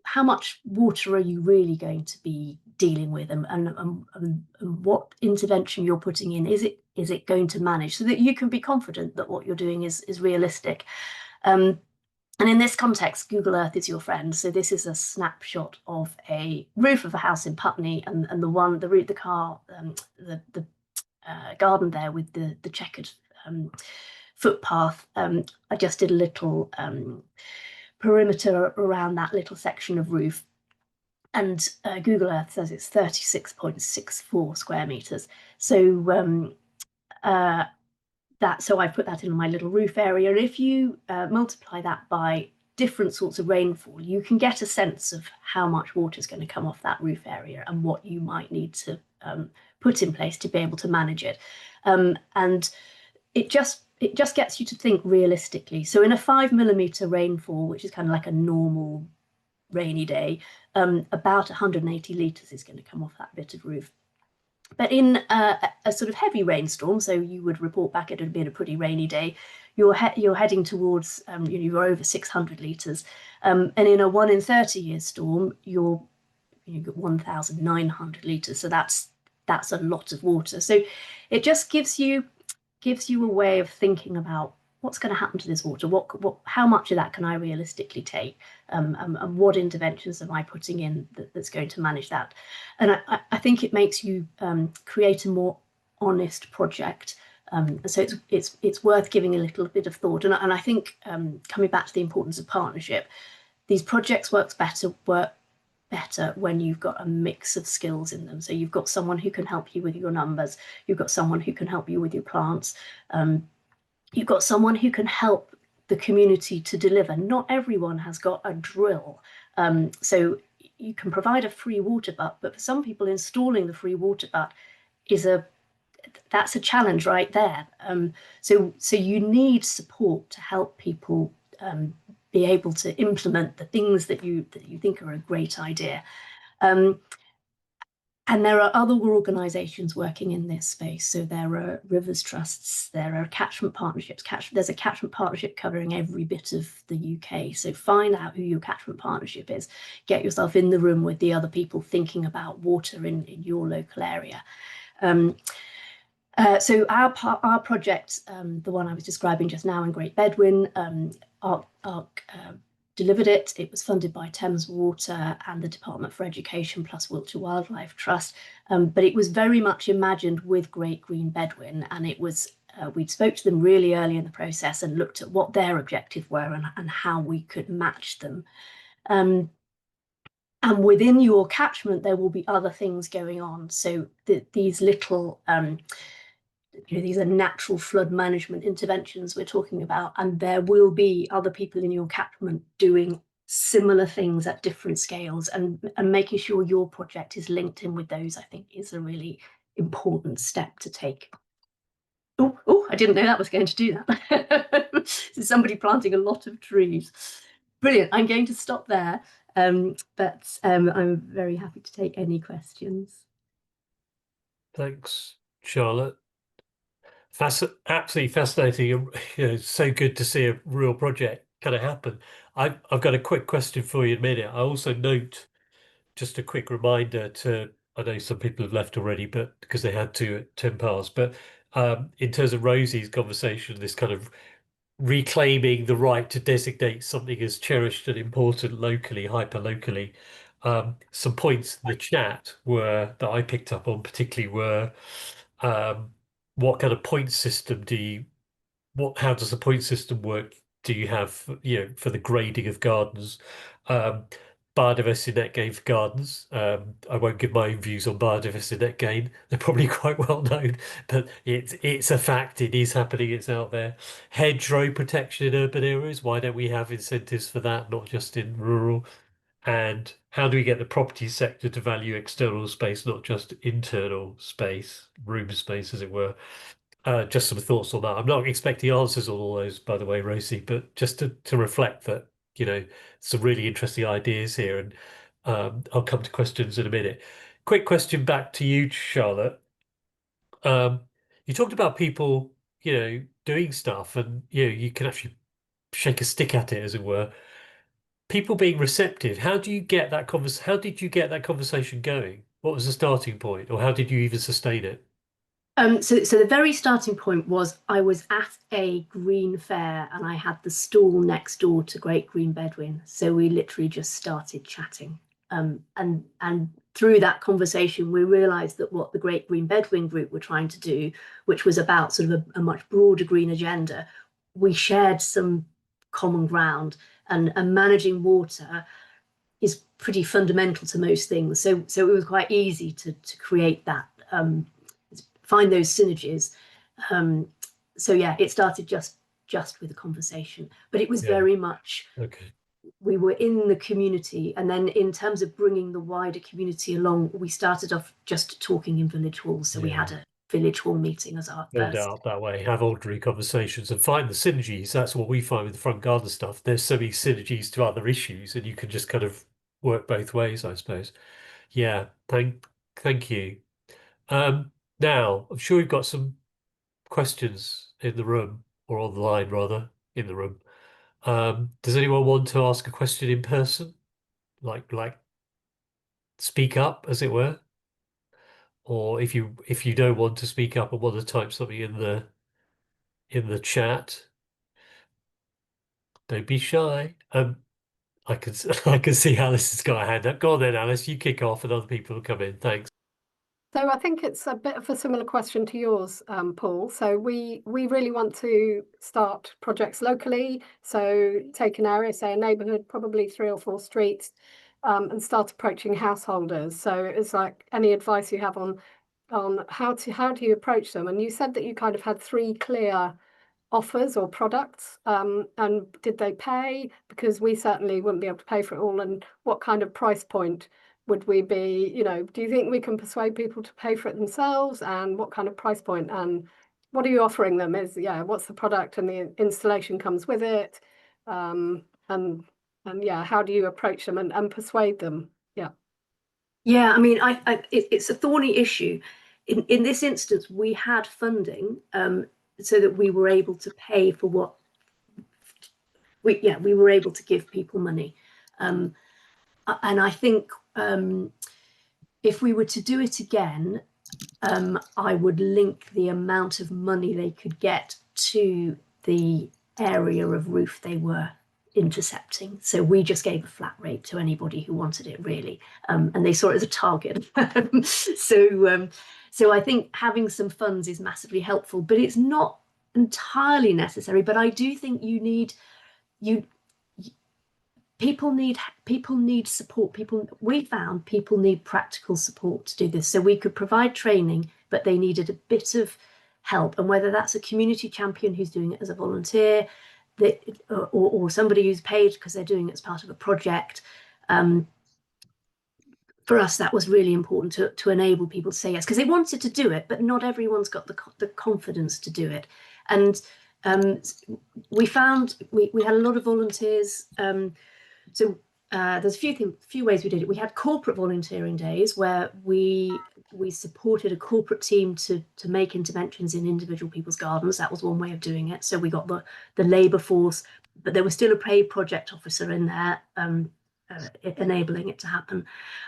how much water are you really going to be dealing with, and what intervention you're putting in. Is it going to manage, so that you can be confident that what you're doing is realistic. And in this context, Google Earth is your friend. So this is a snapshot of a roof of a house in Putney, and the garden there with the checkered footpath. I just did a little perimeter around that little section of roof, and Google Earth says it's 36.64 square meters. So so I put that in my little roof area. And if you multiply that by different sorts of rainfall, you can get a sense of how much water is going to come off that roof area and what you might need to put in place to be able to manage it. And it just gets you to think realistically. So in a 5 mm rainfall, which is kind of like a normal rainy day, about 180 litres is going to come off that bit of roof. But in a sort of heavy rainstorm, so you would report back it had been a pretty rainy day, you're heading towards, you're over 600 litres. And in a 1 in 30 year storm, you've got 1,900 litres. So that's a lot of water. So it just gives you a way of thinking about what's going to happen to this water, how much of that can I realistically take, and what interventions am I putting in that's going to manage that. And I think it makes you create a more honest project. So it's worth giving a little bit of thought. And I think, coming back to the importance of partnership, these projects work better when you've got a mix of skills in them. So you've got someone who can help you with your numbers, you've got someone who can help you with your plants, you've got someone who can help the community to deliver. Not everyone has got a drill. So you can provide a free water butt, but for some people, installing the free water butt that's a challenge right there. So you need support to help people be able to implement the things that you think are a great idea. And there are other organisations working in this space. So there are rivers trusts, there are catchment partnerships. There's a catchment partnership covering every bit of the UK. So find out who your catchment partnership is. Get yourself in the room with the other people thinking about water in your local area. So our project, the one I was describing just now in Great Bedwyn, ARC delivered it. It was funded by Thames Water and the Department for Education plus Wiltshire Wildlife Trust, but it was very much imagined with Great Green Bedwyn, and it was we'd spoke to them really early in the process and looked at what their objectives were and how we could match them. And within your catchment, there will be other things going on. So these little these are natural flood management interventions we're talking about, and there will be other people in your catchment doing similar things at different scales, and making sure your project is linked in with those, I think, is a really important step to take. Oh, I didn't know that was going to do that. Somebody planting a lot of trees. Brilliant. I'm going to stop there, but I'm very happy to take any questions. Thanks, Charlotte. Absolutely fascinating. It's so good to see a real project kind of happen. I've got a quick question for you in a minute. I also note, just a quick reminder I know some people have left already, but because they had to at 10 past, but in terms of Rosie's conversation, this kind of reclaiming the right to designate something as cherished and important locally, hyper locally. Some points in the chat that I picked up on particularly were, what kind of point system how does the point system work? Do you have, for the grading of gardens? Biodiversity net gain for gardens. I won't give my own views on biodiversity net gain. They're probably quite well known, but it's a fact. It is happening. It's out there. Hedgerow protection in urban areas. Why don't we have incentives for that, not just in rural? And how do we get the property sector to value external space, not just internal space, room space, as it were? Just some thoughts on that. I'm not expecting answers on all those, by the way, Rosie, but just to reflect that, some really interesting ideas here, and I'll come to questions in a minute. Quick question back to you, Charlotte. You talked about people, doing stuff, and you can actually shake a stick at it, as it were. People being receptive. How did you get that conversation going? What was the starting point, or how did you even sustain it? So the very starting point was I was at a green fair and I had the stall next door to Great Green Bedwyn. So we literally just started chatting. And through that conversation, we realized that what the Great Green Bedwyn group were trying to do, which was about sort of a much broader green agenda, we shared some common ground, and managing water is pretty fundamental to most things. So it was quite easy to create that, find those synergies. So yeah, it started just with a conversation, but it was Yeah. very much, Okay. we were in the community, and then in terms of bringing the wider community along, we started off just talking in village halls. So we had a village hall meeting as our Build first. out that way, have ordinary conversations and find the synergies. That's what we find with the front garden stuff. There's so many synergies to other issues, and you can just kind of work both ways, I suppose. Yeah, thank you. Now, I'm sure we've got some questions in the room, or on the line rather, in the room. Does anyone want to ask a question in person? Like speak up, as it were? Or if you don't want to speak up and want to type something in the chat, don't be shy. I can I can see Alice has got a hand up. Go on then, Alice. You kick off, and other people will come in. Thanks. So I think it's a bit of a similar question to yours, Paul. So we really want to start projects locally. So take an area, say a neighbourhood, probably 3 or 4 streets, and start approaching householders. So it's like any advice you have on how do you approach them? And you said that you kind of had 3 clear offers or products, and did they pay? Because we certainly wouldn't be able to pay for it all. And what kind of price point would we be, do you think we can persuade people to pay for it themselves? And what kind of price point? And what are you offering them? What's the product, and the installation comes with it? And yeah, how do you approach them and persuade them? Yeah, I mean, it's a thorny issue. In this instance, we had funding, so that we were able to pay for what we were able to give people money. And I think, if we were to do it again, I would link the amount of money they could get to the area of roof they were intercepting. So we just gave a flat rate to anybody who wanted it, really, and they saw it as a target. So I think having some funds is massively helpful, but it's not entirely necessary. But I do think people need support. We found people need practical support to do this. So we could provide training, but they needed a bit of help. And whether that's a community champion who's doing it as a volunteer, or somebody who's paid because they're doing it as part of a project. For us, that was really important to enable people to say yes, because they wanted to do it, but not everyone's got the confidence to do it. And we found we had a lot of volunteers. So there's a few ways we did it. We had corporate volunteering days where we supported a corporate team to make interventions in individual people's gardens. That was one way of doing it. So we got the labour force, but there was still a paid project officer in there, enabling it to happen.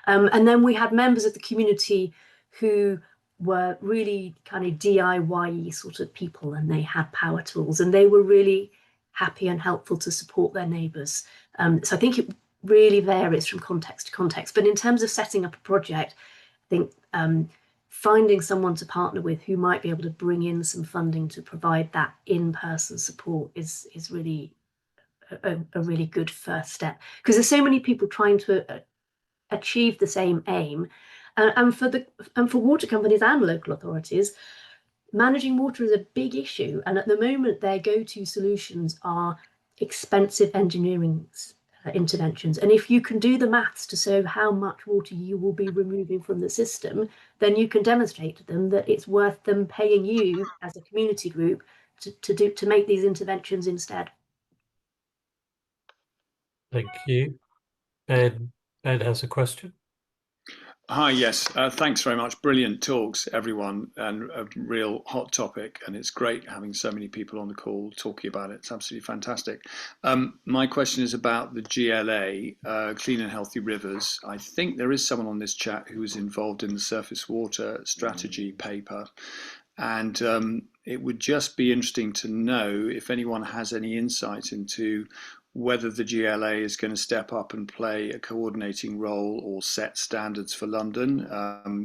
And then we had members of the community who were really kind of DIY sort of people, and they had power tools, and they were really happy and helpful to support their neighbours. So I think it really varies from context to context. But in terms of setting up a project, I think finding someone to partner with who might be able to bring in some funding to provide that in-person support is really a really good first step, because there's so many people trying to achieve the same aim, and for water companies and local authorities, managing water is a big issue. And at the moment, their go-to solutions are expensive engineering interventions. And if you can do the maths to show how much water you will be removing from the system, then you can demonstrate to them that it's worth them paying you as a community group to make these interventions instead. Thank you. Ben has a question. Hi, yes, thanks very much. Brilliant talks, everyone, and a real hot topic. And it's great having so many people on the call talking about it. It's absolutely fantastic. My question is about the GLA, Clean and Healthy Rivers. I think there is someone on this chat who was involved in the surface water strategy paper. And it would just be interesting to know if anyone has any insight into whether the GLA is going to step up and play a coordinating role or set standards for London.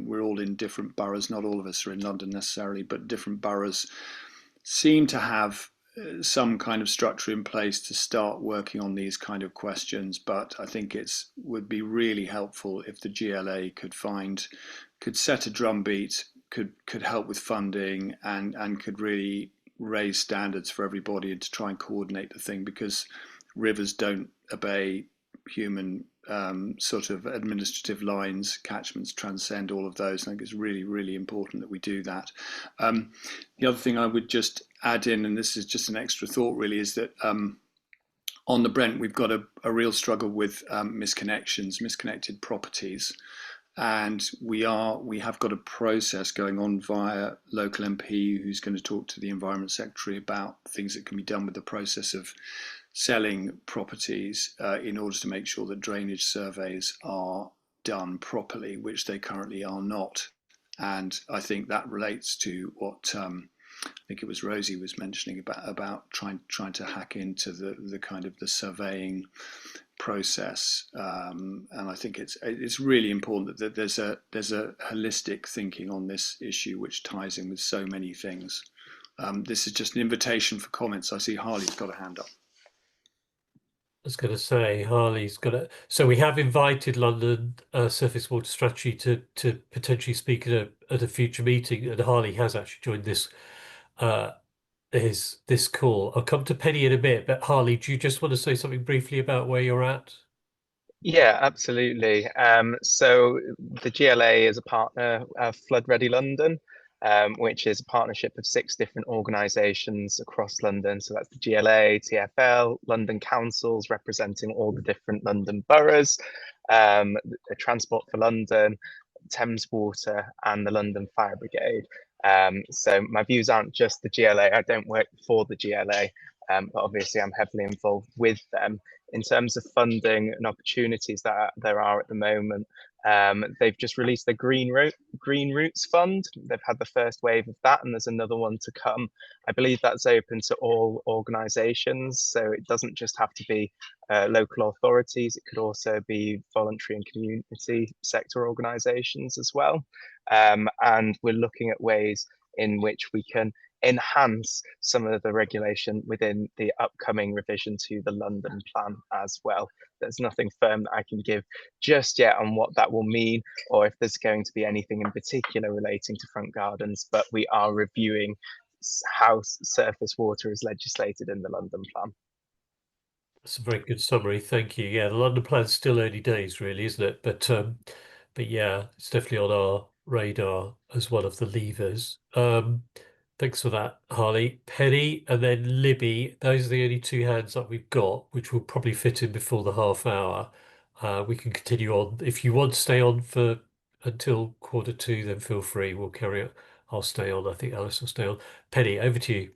We're all in different boroughs, not all of us are in London necessarily, but different boroughs seem to have some kind of structure in place to start working on these kind of questions. But I think it would be really helpful if the GLA could set a drumbeat, could help with funding and could really raise standards for everybody and to try and coordinate the thing, because rivers don't obey human sort of administrative lines. Catchments transcend all of those. I think it's really, really important that we do that. The other thing I would just add in, and this is just an extra thought really, is that on the Brent, we've got a real struggle with misconnected properties. And we have got a process going on via local MP who's going to talk to the Environment Secretary about things that can be done with the process of selling properties in order to make sure that drainage surveys are done properly, which they currently are not. And I think that relates to what I think it was Rosie was mentioning about trying to hack into the kind of the surveying process, and I think it's really important that there's a holistic thinking on this issue which ties in with so many things. This is just an invitation for comments. I see Harley's got a hand up. I was going to say, Harley's got a. So we have invited London Surface Water Strategy to potentially speak at a future meeting, and Harley has actually joined this call. I'll come to Penny in a bit, but Harley, do you just want to say something briefly about where you're at? Yeah, absolutely. So the GLA is a partner of Flood Ready London, which is a partnership of 6 different organisations across London. So that's the GLA, TfL, London councils representing all the different London boroughs, the Transport for London, Thames Water, and the London Fire Brigade. So my views aren't just the GLA. I don't work for the GLA, but obviously I'm heavily involved with them. In terms of funding and opportunities that there are at the moment, they've just released the Green Routes Fund. They've had the first wave of that, and there's another one to come. I believe that's open to all organisations, so it doesn't just have to be local authorities. It could also be voluntary and community sector organisations as well. And we're looking at ways in which we can enhance some of the regulation within the upcoming revision to the London plan as well. There's nothing firm that I can give just yet on what that will mean, or if there's going to be anything in particular relating to front gardens, but we are reviewing how surface water is legislated in the London plan. That's a very good summary, thank you. Yeah, the London plan's still early days, really, isn't it? But yeah, it's definitely on our radar as one of the levers. Thanks for that, Harley. Penny and then Libby, those are the only 2 hands that we've got, which will probably fit in before the half hour. We can continue on. If you want to stay on until 1:45, then feel free. We'll carry on. I'll stay on. I think Alice will stay on. Penny, over to you.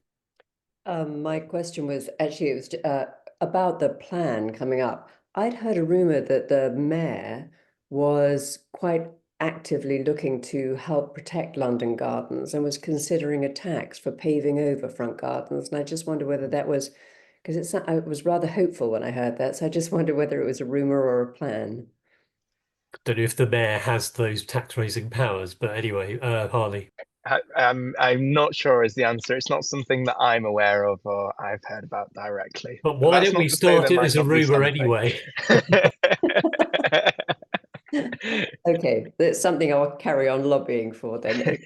My question was actually, it was about the plan coming up. I'd heard a rumor that the mayor was quite actively looking to help protect London gardens and was considering a tax for paving over front gardens. And I just wonder whether that was, because I was rather hopeful when I heard that. So I just wonder whether it was a rumor or a plan. Don't know if the mayor has those tax raising powers, but anyway, Harley. I'm not sure is the answer. It's not something that I'm aware of or I've heard about directly. But why that's don't we not to say start there it might as a not be rumor something. anyway? Okay, that's something I'll carry on lobbying for then.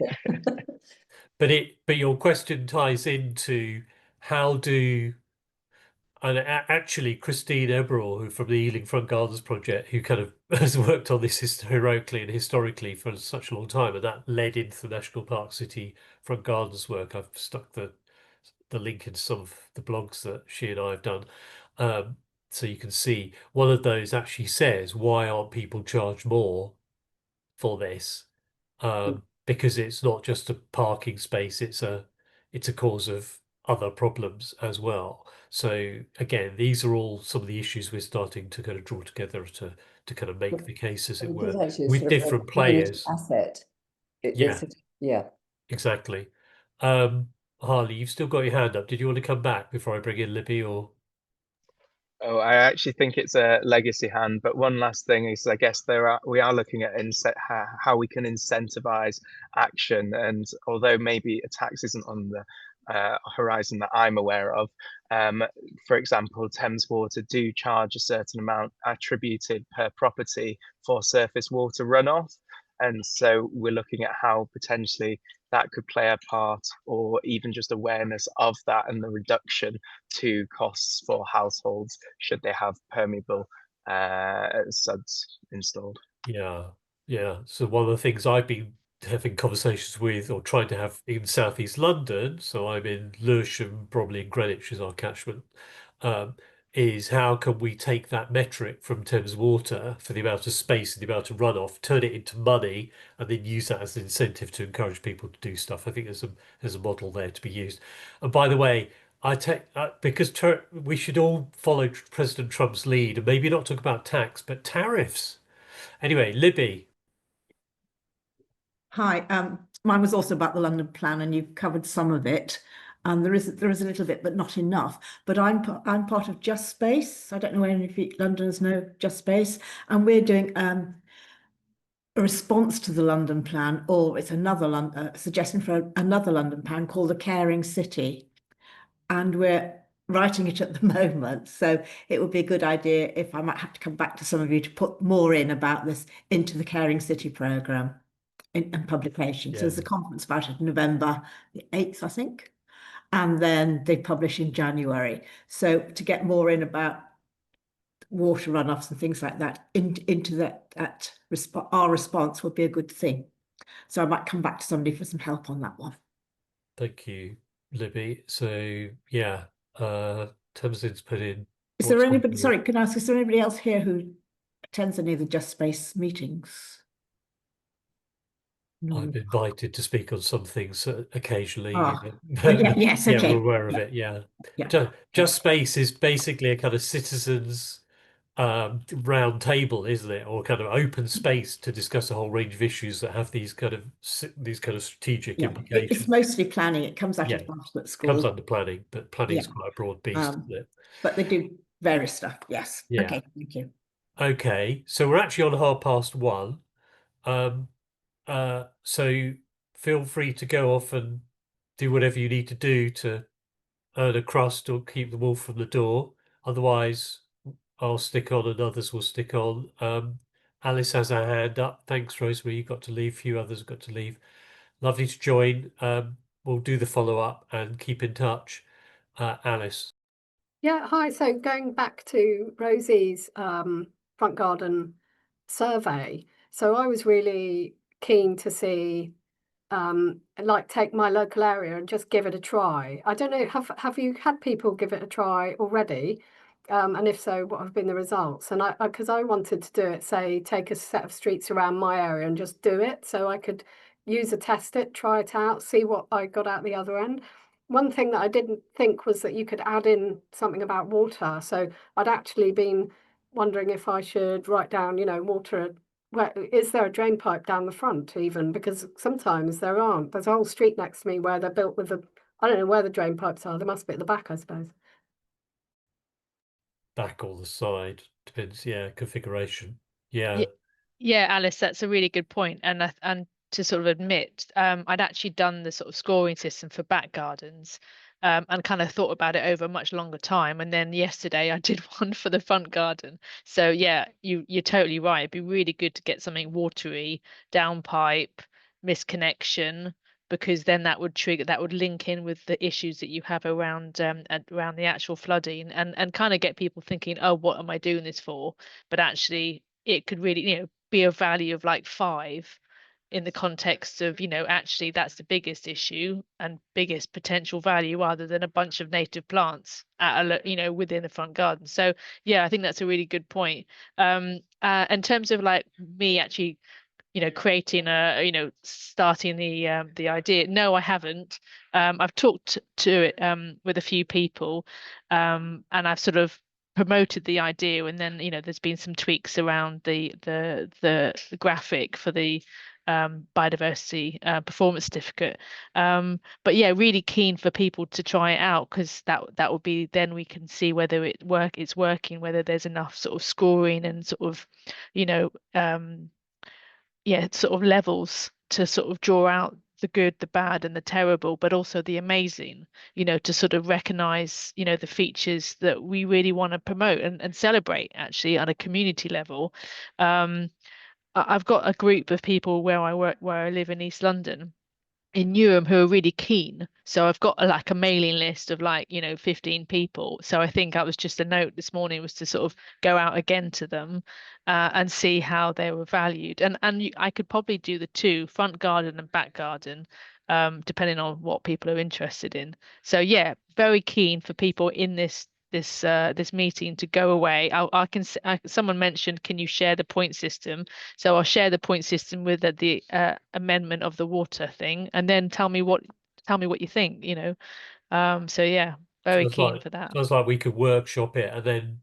Okay. But your question ties into how do And actually, Christine Eberall, who from the Ealing Front Gardens project, who kind of has worked on this heroically and historically for such a long time, and that led into the National Park City Front Gardens work. I've stuck the link in some of the blogs that she and I have done, so you can see one of those actually says, "Why aren't people charged more for this?" Because it's not just a parking space; it's a cause of other problems as well. So again, these are all some of the issues we're starting to kind of draw together to kind of make the case, as it It is were, actually with sort of a different community players. asset. Yeah, Yeah. exactly. Harley, you've still got your hand up. Did you want to come back before I bring in Libby, or? Oh, I actually think it's a legacy hand. But one last thing is, I guess we are looking at how we can incentivize action. And although maybe a tax isn't on the horizon that I'm aware of, for example, Thames Water do charge a certain amount attributed per property for surface water runoff. And so we're looking at how potentially that could play a part, or even just awareness of that and the reduction to costs for households should they have permeable suds installed. Yeah, yeah. So one of the things I've been having conversations with, or trying to have in Southeast London, so I'm in Lewisham, probably in Greenwich is our catchment, um, is how can we take that metric from Thames Water for the amount of space and the amount of runoff, turn it into money, and then use that as an incentive to encourage people to do stuff. I think there's a model there to be used. And by the way, I take because we should all follow President Trump's lead and maybe not talk about tax, but tariffs. Anyway, Libby, Hi, mine was also about the London plan, and you've covered some of it. There is a little bit, but not enough. But I'm part of Just Space. I don't know any of you Londoners know Just Space, and we're doing a response to the London plan, or it's another suggestion for another London plan called the Caring City, and we're writing it at the moment. So it would be a good idea if I might have to come back to some of you to put more in about this into the Caring City programme and publication. So yeah, there's a conference about it in November the 8th, I think. And then they publish in January. So to get more in about water runoffs and things like that into our response would be a good thing. So I might come back to somebody for some help on that one. thank you, Libby. So yeah, Thameslyn's put in. Is there anybody, sorry, can I ask, is there anybody else here who attends any of the Just Space meetings? I'm invited to speak on some things occasionally. Yes, yeah, okay. we're aware of it. Yeah. Yeah. Just Space is basically a kind of citizens round table, isn't it, or kind of open space to discuss a whole range of issues that have these kind of strategic implications. It's mostly planning. It comes out Yeah, of Bartlett School. comes under planning, but planning is quite a broad beast, isn't it? But they do various stuff. Yes. Yeah. Okay. Thank you. Okay, so we're actually on 1:30. So feel free to go off and do whatever you need to do to earn a crust or keep the wolf from the door. Otherwise, I'll stick on and others will stick on. Alice has her hand up. Thanks, Rosemary. You got to leave. A few others got to leave. Lovely to join. We'll do the follow-up and keep in touch. Alice. Yeah, hi. So going back to Rosie's front garden survey, so I was really keen to see like take my local area and just give it a try. I don't know, have you had people give it a try already? And if so, what have been the results? And because I wanted to do it, say, take a set of streets around my area and just do it so I could test it, try it out, see what I got out the other end. One thing that I didn't think was that you could add in something about water. So I'd actually been wondering if I should write down, water. Where is there a drain pipe down the front even? Because sometimes there aren't. There's a whole street next to me where they're built with I don't know where the drain pipes are. They must be at the back, I suppose. Back or the side, depends. Yeah, configuration. Yeah. Yeah, Alice, that's a really good point. And to sort of admit, I'd actually done the sort of scoring system for back gardens, and kind of thought about it over a much longer time. And then yesterday I did one for the front garden. So yeah, you're totally right. It'd be really good to get something watery, downpipe, misconnection, because then that would trigger, that would link in with the issues that you have around the actual flooding, and kind of get people thinking, oh, what am I doing this for? But actually it could really, be a value of like 5 in the context of, actually that's the biggest issue and biggest potential value, rather than a bunch of native plants within the front garden. So yeah, I think that's a really good point. In terms of like me actually creating starting the idea, no, I haven't. I've talked to it with a few people, and I've sort of promoted the idea, and then there's been some tweaks around the graphic for the biodiversity performance certificate. But yeah, really keen for people to try it out, because that would be, then we can see whether it's working, whether there's enough sort of scoring and sort of sort of levels to sort of draw out the good, the bad, and the terrible, but also the amazing, to sort of recognize, the features that we really want to promote and celebrate actually on a community level. I've got a group of people where I work, where I live in East London, in Newham, who are really keen. So I've got like a mailing list of 15 people. So I think I was just, a note this morning was to sort of go out again to them and see how they were valued. And I could probably do the 2, front garden and back garden, depending on what people are interested in. So yeah, very keen for people in this meeting to go away. Someone mentioned, can you share the point system? So I'll share the point system with the amendment of the water thing, and then tell me what you think. So yeah, very keen for that. Sounds like we could workshop it, and then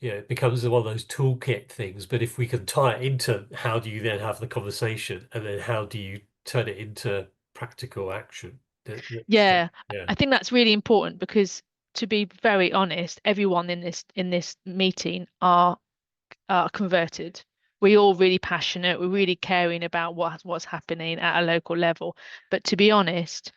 it becomes one of those toolkit things. But if we can tie it into, how do you then have the conversation, and then how do you turn it into practical action? Yeah, Yeah. I think that's really important, because to be very honest, everyone in this meeting are converted. We're all really passionate. We're really caring about what's happening at a local level. But to be honest,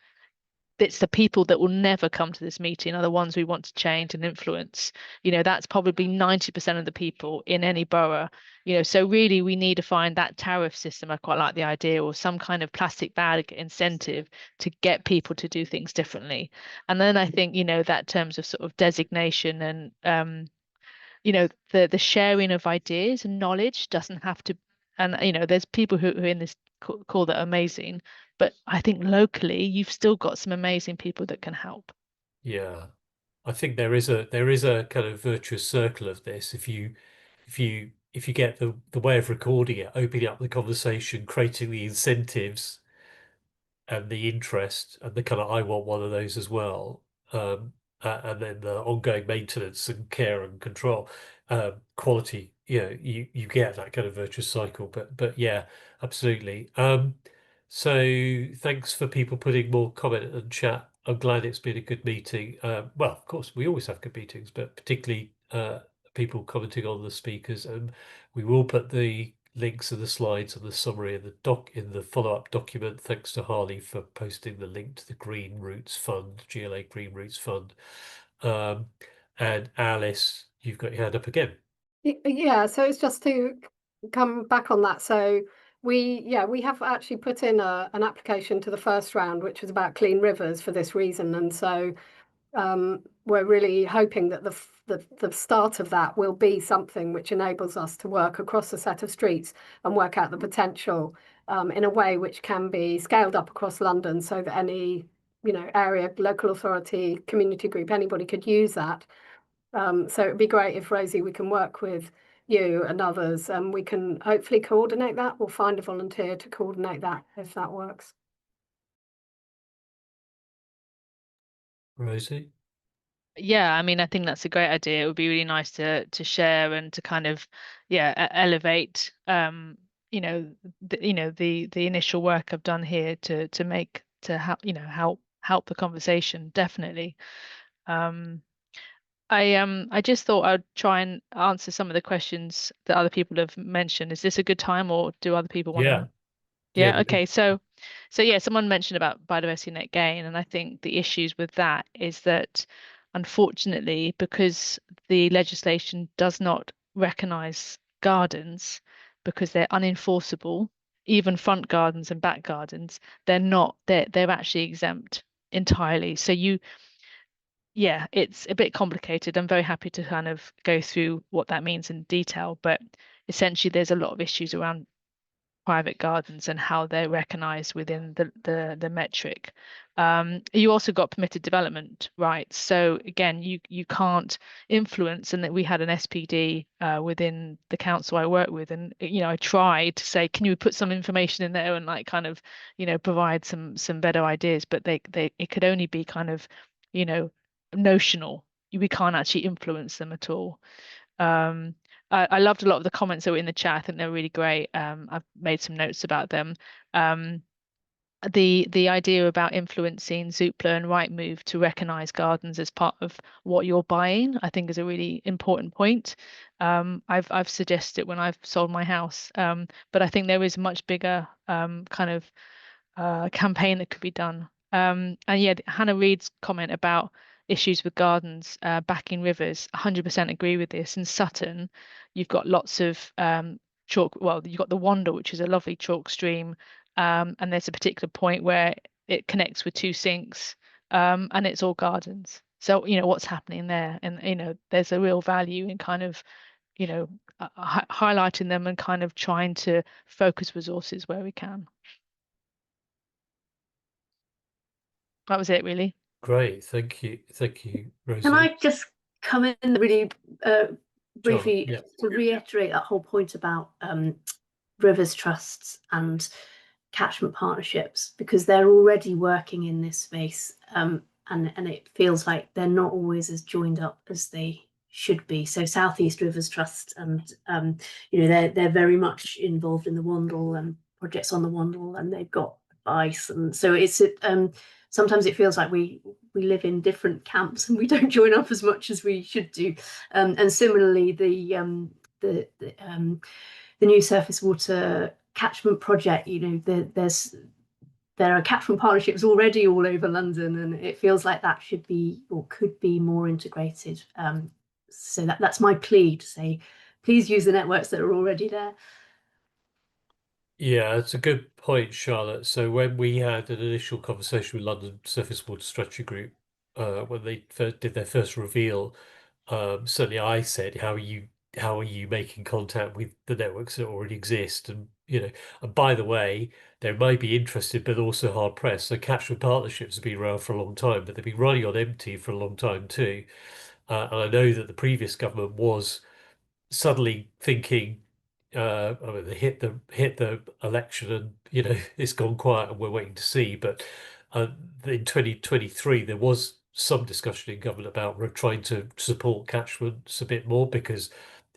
it's the people that will never come to this meeting are the ones we want to change and influence. That's probably 90% of the people in any borough. So really we need to find that tariff system. I quite like the idea, or some kind of plastic bag incentive to get people to do things differently. And then I think, that terms of sort of designation and the sharing of ideas and knowledge doesn't have to, and there's people who are in this call that are amazing, but I think locally you've still got some amazing people that can help. Yeah. I think there is a kind of virtuous circle of this. If you get the way of recording it, opening up the conversation, creating the incentives and the interest, and the kind of, I want one of those as well, and then the ongoing maintenance and care and control, quality, you get that kind of virtuous cycle. But yeah, absolutely. So thanks for people putting more comment and chat. I'm glad it's been a good meeting. Well, of course, we always have good meetings, but particularly people commenting on the speakers. And we will put the links and the slides and the summary in the follow-up document. Thanks to Harley for posting the link to the Green Roots Fund, GLA Green Roots Fund. And Alice, you've got your hand up again. Yeah, so it's just to come back on that. So we have actually put in an application to the first round, which was about clean rivers, for this reason. And so we're really hoping that the start of that will be something which enables us to work across a set of streets and work out the potential in a way which can be scaled up across London, so that any area, local authority, community group, anybody could use that. So it'd be great if, Rosie, we can work with you and others, and we can hopefully coordinate that. We'll find a volunteer to coordinate that, if that works. Rosie? Yeah, I mean, I think that's a great idea. It would be really nice to share and to kind of elevate the initial work I've done here to help the conversation, definitely. I just thought I'd try and answer some of the questions that other people have mentioned. Is this a good time, or do other people want to? Yeah, okay. So yeah, someone mentioned about biodiversity net gain, and I think the issues with that is that, unfortunately, because the legislation does not recognise gardens, because they're unenforceable even front gardens and back gardens, they're actually exempt entirely. So yeah, it's a bit complicated. I'm very happy to kind of go through what that means in detail, but essentially there's a lot of issues around private gardens and how they're recognized within the metric. You also got permitted development rights. So again, you can't influence, and that we had an SPD within the council I work with, and I tried to say, can you put some information in there and like kind of provide some better ideas, but it could only be kind of notional. We can't actually influence them at all. I loved a lot of the comments that were in the chat. I think they're really great. I've made some notes about them. The idea about influencing Zoopla and Rightmove to recognise gardens as part of what you're buying, I think, is a really important point. I've suggested it when I've sold my house, but I think there is a much bigger kind of campaign that could be done. And yeah, Hannah Reid's comment about issues with gardens backing rivers, 100% agree with this. In Sutton, you've got lots of chalk. Well, you've got the Wander, which is a lovely chalk stream, and there's a particular point where it connects with two sinks, and it's all gardens. So what's happening there, and there's a real value in kind of highlighting them and kind of trying to focus resources where we can. That was it, really. Great, thank you, Rosie. Can I just come in really briefly yeah. to reiterate that whole point about rivers trusts and catchment partnerships, because they're already working in this space, and it feels like they're not always as joined up as they should be. So Southeast Rivers Trust, and they're very much involved in the Wandle and projects on the Wandle, and they've got advice, and so it's sometimes it feels like we live in different camps and we don't join up as much as we should do. And similarly, the new surface water catchment project, there are catchment partnerships already all over London, and it feels like that should be or could be more integrated. So that's my plea, to say, please use the networks that are already there. Yeah, it's a good point, Charlotte. So when we had an initial conversation with London Surface Water Strategy Group, when they did their first reveal, certainly I said, how are you making contact with the networks that already exist? And and by the way, they may be interested, but also hard pressed. So catchment partnerships have been around for a long time, but they've been running on empty for a long time too. And I know that the previous government was suddenly thinking, I mean, they hit the election, and it's gone quiet, and we're waiting to see. But in 2023, there was some discussion in government about trying to support catchments a bit more, because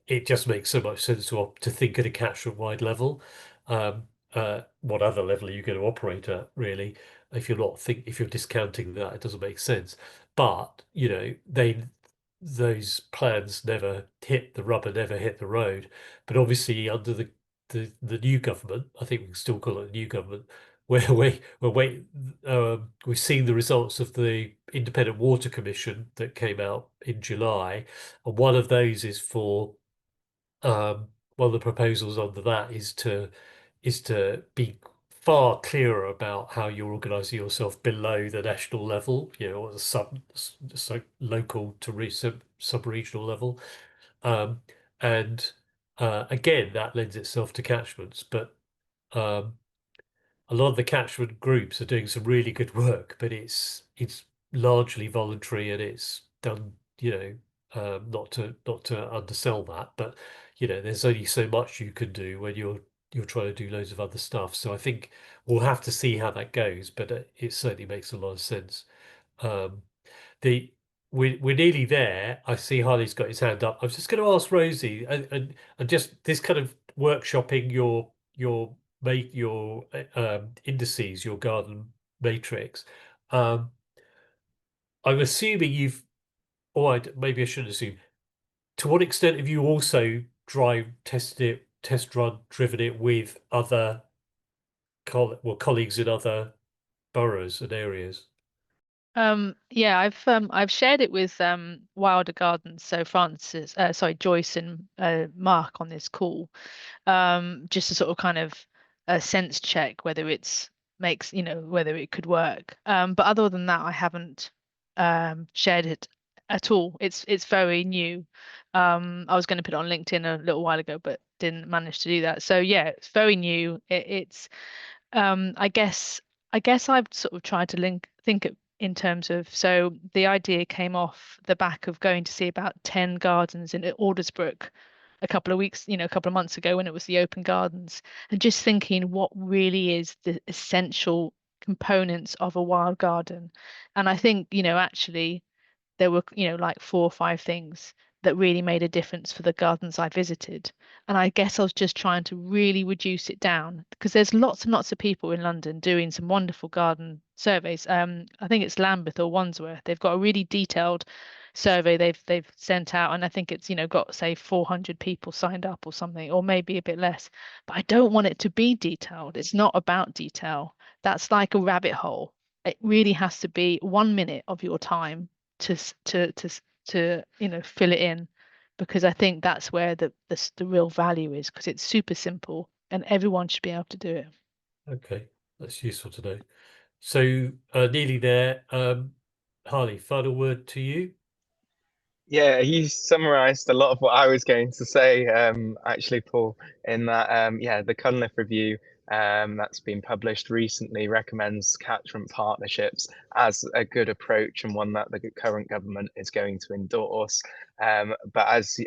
it just makes so much sense to think at a catchment-wide level. What other level are you going to operate at, really? If you're discounting that, it doesn't make sense. But those plans never hit the rubber, never hit the road. But obviously, under the new government, I think we can still call it a new government, where we've seen the results of the Independent Water Commission that came out in July, and one of those is for one of the proposals under that is to be far clearer about how you're organising yourself below the national level, or the local to sub-regional level. And again, that lends itself to catchments, but a lot of the catchment groups are doing some really good work, but it's largely voluntary, and it's done, not to undersell that, but there's only so much you can do when you're trying to do loads of other stuff. So I think we'll have to see how that goes, but it certainly makes a lot of sense. We're nearly there. I see Harley's got his hand up. I was just going to ask Rosie, and just this kind of workshopping your indices, your garden matrix. I'm assuming maybe I shouldn't assume. To what extent have you also driven it with other colleagues in other boroughs and areas? Yeah, I've shared it with Wilder Gardens, so Joyce and Mark on this call, just to sort of kind of a sense check whether it's makes, whether it could work. But other than that, I haven't shared it at all. It's very new. I was going to put it on LinkedIn a little while ago, but didn't manage to do that. So yeah, it's very new. It's I guess I've sort of tried to think it in terms of, so the idea came off the back of going to see about 10 gardens in Aldersbrook a couple of weeks, a couple of months ago when it was the open gardens, and just thinking what really is the essential components of a wild garden. And I think, actually there were, like 4 or 5 things that really made a difference for the gardens I visited. And I guess I was just trying to really reduce it down, because there's lots and lots of people in London doing some wonderful garden surveys. I think it's Lambeth or Wandsworth. They've got a really detailed survey they've sent out, and I think it's, got, say, 400 people signed up or something, or maybe a bit less. But I don't want it to be detailed. It's not about detail. That's like a rabbit hole. It really has to be 1 minute of your time to fill it in, because I think that's where the real value is, because it's super simple and everyone should be able to do it. Okay, that's useful to know. So nearly there. Harley, final word to you. Yeah, you summarised a lot of what I was going to say, actually, Paul, in that, the Cunliffe Review that's been published recently recommends catchment partnerships as a good approach, and one that the current government is going to endorse. But as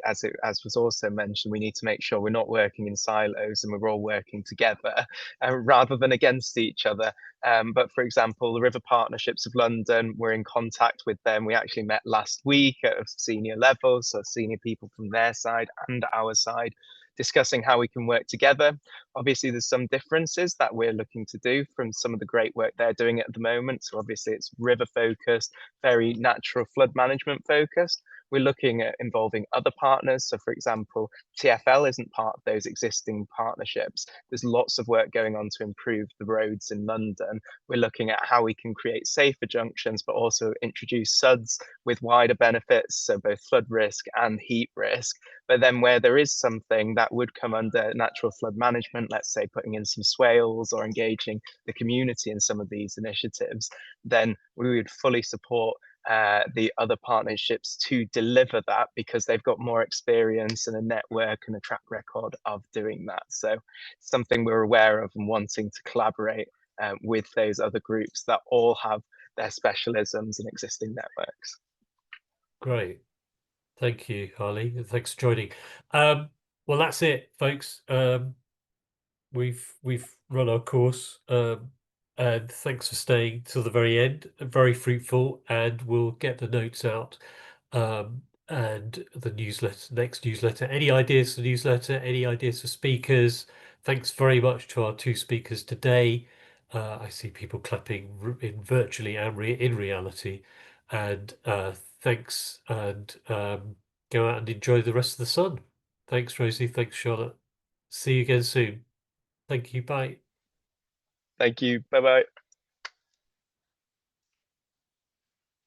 was also mentioned, we need to make sure we're not working in silos and we're all working together rather than against each other. But for example, the River Partnerships of London, we're in contact with them. We actually met last week at a senior level, so senior people from their side and our side, discussing how we can work together. Obviously, there's some differences that we're looking to do from some of the great work they're doing at the moment. So obviously it's river focused, very natural flood management focused. We're looking at involving other partners. So for example, TfL isn't part of those existing partnerships. There's lots of work going on to improve the roads in London. We're looking at how we can create safer junctions, but also introduce SUDs with wider benefits, so both flood risk and heat risk. But then where there is something that would come under natural flood management, let's say putting in some swales or engaging the community in some of these initiatives, then we would fully support the other partnerships to deliver that, because they've got more experience and a network and a track record of doing that. So something we're aware of and wanting to collaborate with those other groups that all have their specialisms and existing networks. Great. Thank you, Harley. Thanks for joining. Well, that's it, folks. We've run our course, and thanks for staying till the very end. Very fruitful, and we'll get the notes out, and the newsletter, next newsletter. Any ideas for the newsletter? Any ideas for speakers? Thanks very much to our 2 speakers today. I see people clapping in virtually and in reality, and thanks, and go out and enjoy the rest of the sun. Thanks, Rosie. Thanks, Charlotte. See you again soon. Thank you. Bye. Thank you. Bye-bye.